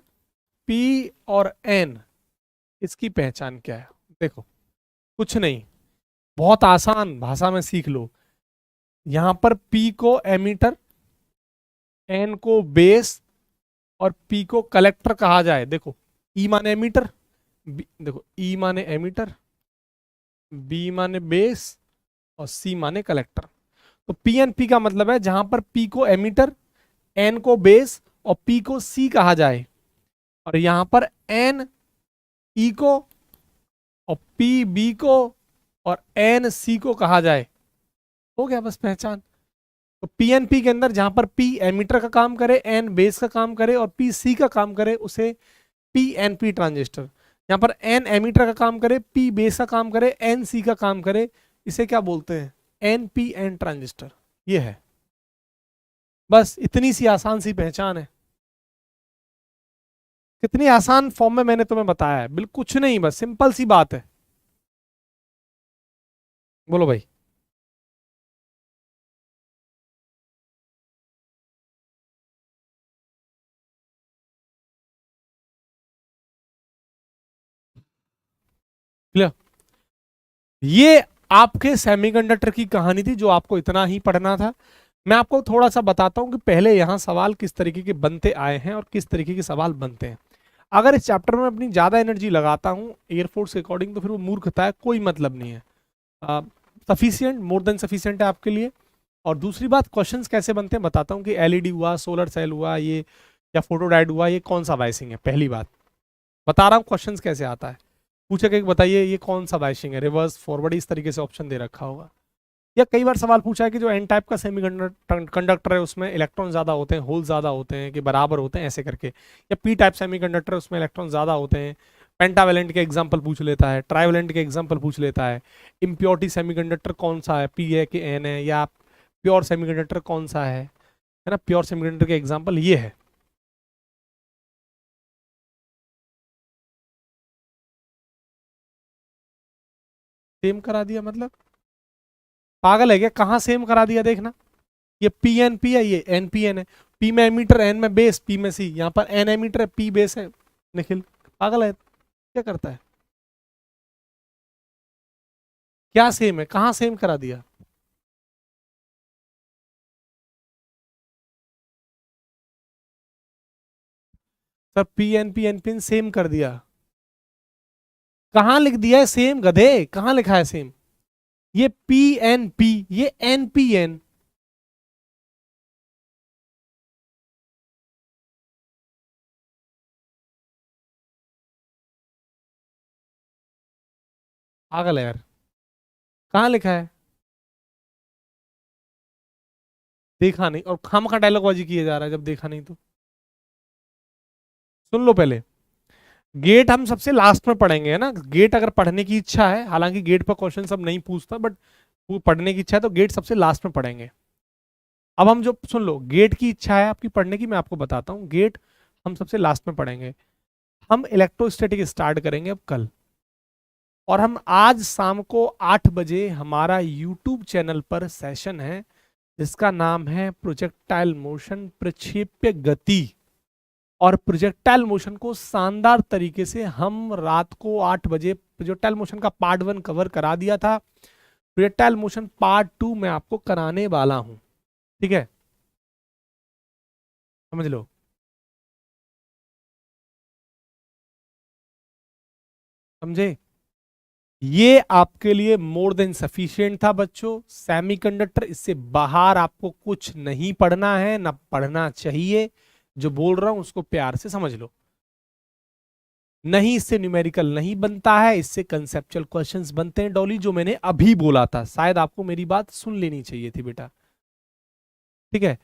पी और एन, इसकी पहचान क्या है? देखो, कुछ नहीं, बहुत आसान भाषा में सीख लो। यहां पर पी को एमीटर, एन को बेस और पी को कलेक्टर कहा जाए। देखो, ई माने एमीटर, देखो ई माने एमीटर, बी माने बेस और सी माने कलेक्टर। तो पी एन पी का मतलब है जहां पर पी को एमीटर, एन को बेस और पी को सी कहा जाए, और यहां पर एन ई को और पी बी को और एन सी को कहा जाए। हो गया बस पहचान। तो पीएनपी के अंदर जहां पर पी एमीटर का काम करे, एन बेस का काम करे और पी सी का काम करे, उसे पीएनपी ट्रांजिस्टर। यहां पर एन एमीटर का काम करे, पी बेस का काम करे, एन सी का काम करे, इसे क्या बोलते हैं? NPN transistor. ये है, बस इतनी सी आसान सी पहचान है। कितनी आसान फॉर्म में मैंने तुम्हें बताया है, बिल्कुल कुछ नहीं, बस सिंपल सी बात है। बोलो भाई। क्लियर? ये आपके सेमीकंडक्टर की कहानी थी जो आपको इतना ही पढ़ना था। मैं आपको थोड़ा सा बताता हूं कि पहले यहां सवाल किस तरीके के बनते आए हैं और किस तरीके के सवाल बनते हैं। अगर इस चैप्टर में अपनी ज्यादा एनर्जी लगाता हूं एयरफोर्स के अकॉर्डिंग, तो फिर वो मूर्खता है, कोई मतलब नहीं है। सफिशियंट, मोर देन सफिशियंट है आपके लिए। और दूसरी बात, क्वेश्चंस कैसे बनते हैं बताता हूँ कि एलईडी हुआ, सोलर सेल हुआ, ये या फोटोडायोड हुआ, ये कौन सा बाइसिंग है। पहली बात बता रहा हूँ क्वेश्चंस कैसे आता है। पूछेगा कि बताइए ये कौन सा बाइसिंग है, रिवर्स फॉरवर्ड, इस तरीके से ऑप्शन दे रखा होगा। या कई बार सवाल पूछा है कि जो एन टाइप का सेमी कंडक्टर है उसमें इलेक्ट्रॉन ज्यादा होते हैं, होल ज्यादा होते हैं कि बराबर होते हैं, ऐसे करके। या पी टाइप सेमी कंडक्टर, उसमें इलेक्ट्रॉन ज्यादा होते हैं, पेंटावेलेंट के एग्जाम्पल पूछ लेता है, ट्राइवेलेंट के एग्जाम्पल पूछ लेता है। इम्प्योरिटी सेमीकंडक्टर कौन सा है, पी है कि एन है, या प्योर सेमीकंडक्टर कौन सा है ना। प्योर सेमीकंडक्टर के एग्जाम्पल ये है। सेम करा दिया मतलब पागल है क्या? कहाँ सेम करा दिया देखना, ये पी एन पी है, ये एन पी एन है। पी में एमीटर, एन में बेस, पी में सी। यहाँ पर एन एमीटर है, पी बेस है। निखिल पागल है क्या करता है? क्या सेम है, कहाँ सेम करा दिया? Sir P N P N same कर दिया। कहाँ लिख दिया है सेम, गधे? कहाँ लिखा है सेम? ये पी एन पी, ये एन पी एन। पागल है यार, कहाँ लिखा है? देखा नहीं और खामखा डायलॉगबाजी किया जा रहा है जब देखा नहीं तो। सुन लो पहले, गेट हम सबसे लास्ट में पढ़ेंगे, है ना। गेट अगर पढ़ने की इच्छा है, हालांकि गेट पर क्वेश्चन सब नहीं पूछता, बट वो पढ़ने की इच्छा है तो गेट सबसे लास्ट में पढ़ेंगे। अब हम जो, सुन लो, गेट की इच्छा है आपकी पढ़ने की, मैं आपको बताता हूँ। गेट हम सबसे लास्ट में पढ़ेंगे। हम इलेक्ट्रोस्टैटिक स्टार्ट करेंगे अब कल, और हम आज शाम को 8 बजे हमारा यूट्यूब चैनल पर सेशन है जिसका नाम है प्रोजेक्टाइल मोशन, प्रक्षेप्य गति। और प्रोजेक्टाइल मोशन को शानदार तरीके से हम रात को 8 बजे, प्रोजेक्टाइल मोशन का पार्ट 1 कवर करा दिया था, प्रोजेक्टाइल मोशन पार्ट 2 मैं आपको कराने वाला हूं। ठीक है, समझ लो। समझे? ये आपके लिए मोर देन सफिशिएंट था बच्चों। सेमीकंडक्टर, इससे बाहर आपको कुछ नहीं पढ़ना है, ना पढ़ना चाहिए। जो बोल रहा हूं उसको प्यार से समझ लो। नहीं, इससे न्यूमेरिकल नहीं बनता है, इससे कंसेप्चुअल क्वेश्चंस बनते हैं डॉली, जो मैंने अभी बोला था। शायद आपको मेरी बात सुन लेनी चाहिए थी बेटा। ठीक है,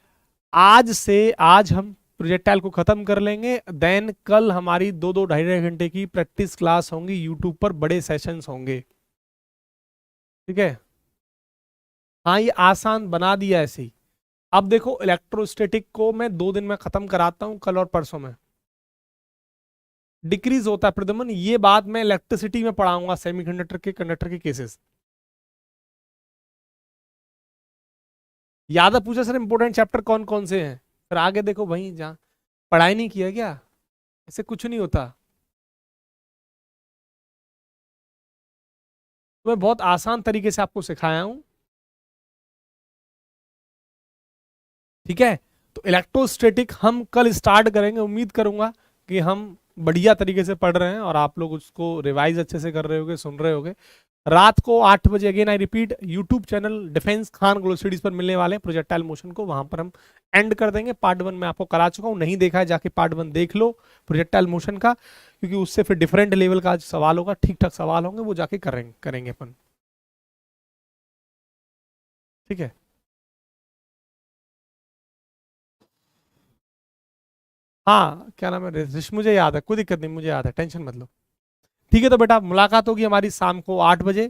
आज हम प्रोजेक्टाइल को खत्म कर लेंगे। देन कल हमारी 2-2 ढाई घंटे की प्रैक्टिस क्लास होंगी, यूट्यूब पर बड़े सेशंस होंगे। ठीक है, हाँ ये आसान बना दिया ऐसे ही। अब देखो इलेक्ट्रोस्टैटिक को मैं 2 दिन में खत्म कराता हूं, कल और परसों में। डिक्रीज होता है प्रदमन, ये बात मैं इलेक्ट्रिसिटी में पढ़ाऊंगा, सेमीकंडक्टर के कंडक्टर के केसेस। याद है पूछा सर इंपोर्टेंट चैप्टर कौन कौन से हैं, फिर आगे देखो वहीं जहाँ पढ़ाई नहीं किया क्या, ऐसे कुछ नहीं होता। तो मैं बहुत आसान तरीके से आपको सिखाया हूं। ठीक है, तो इलेक्ट्रोस्टैटिक हम कल स्टार्ट करेंगे। उम्मीद करूंगा कि हम बढ़िया तरीके से पढ़ रहे हैं और आप लोग उसको रिवाइज अच्छे से कर रहे होगे, सुन रहे होगे। रात को 8 बजे again I repeat, YouTube channel defence Khan glow studies पर मिलने वाले हैं प्रोजेक्टाइल मोशन को, वहां पर हम एंड कर देंगे। पार्ट 1 में आपको करा चुका हूं, नहीं देखा है जाके पार्ट 1 देख लो प्रोजेक्टाइल मोशन का, क्योंकि उससे फिर डिफरेंट लेवल का सवाल होगा, ठीक ठाक सवाल होंगे, वो जाके करेंगे अपन। ठीक है, हाँ क्या नाम है रिश, मुझे याद है, कोई दिक्कत नहीं, मुझे याद है, टेंशन मत लो। ठीक है, तो बेटा मुलाकात होगी हमारी शाम को 8 बजे।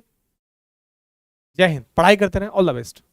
जय हिंद, पढ़ाई करते रहें, ऑल द बेस्ट।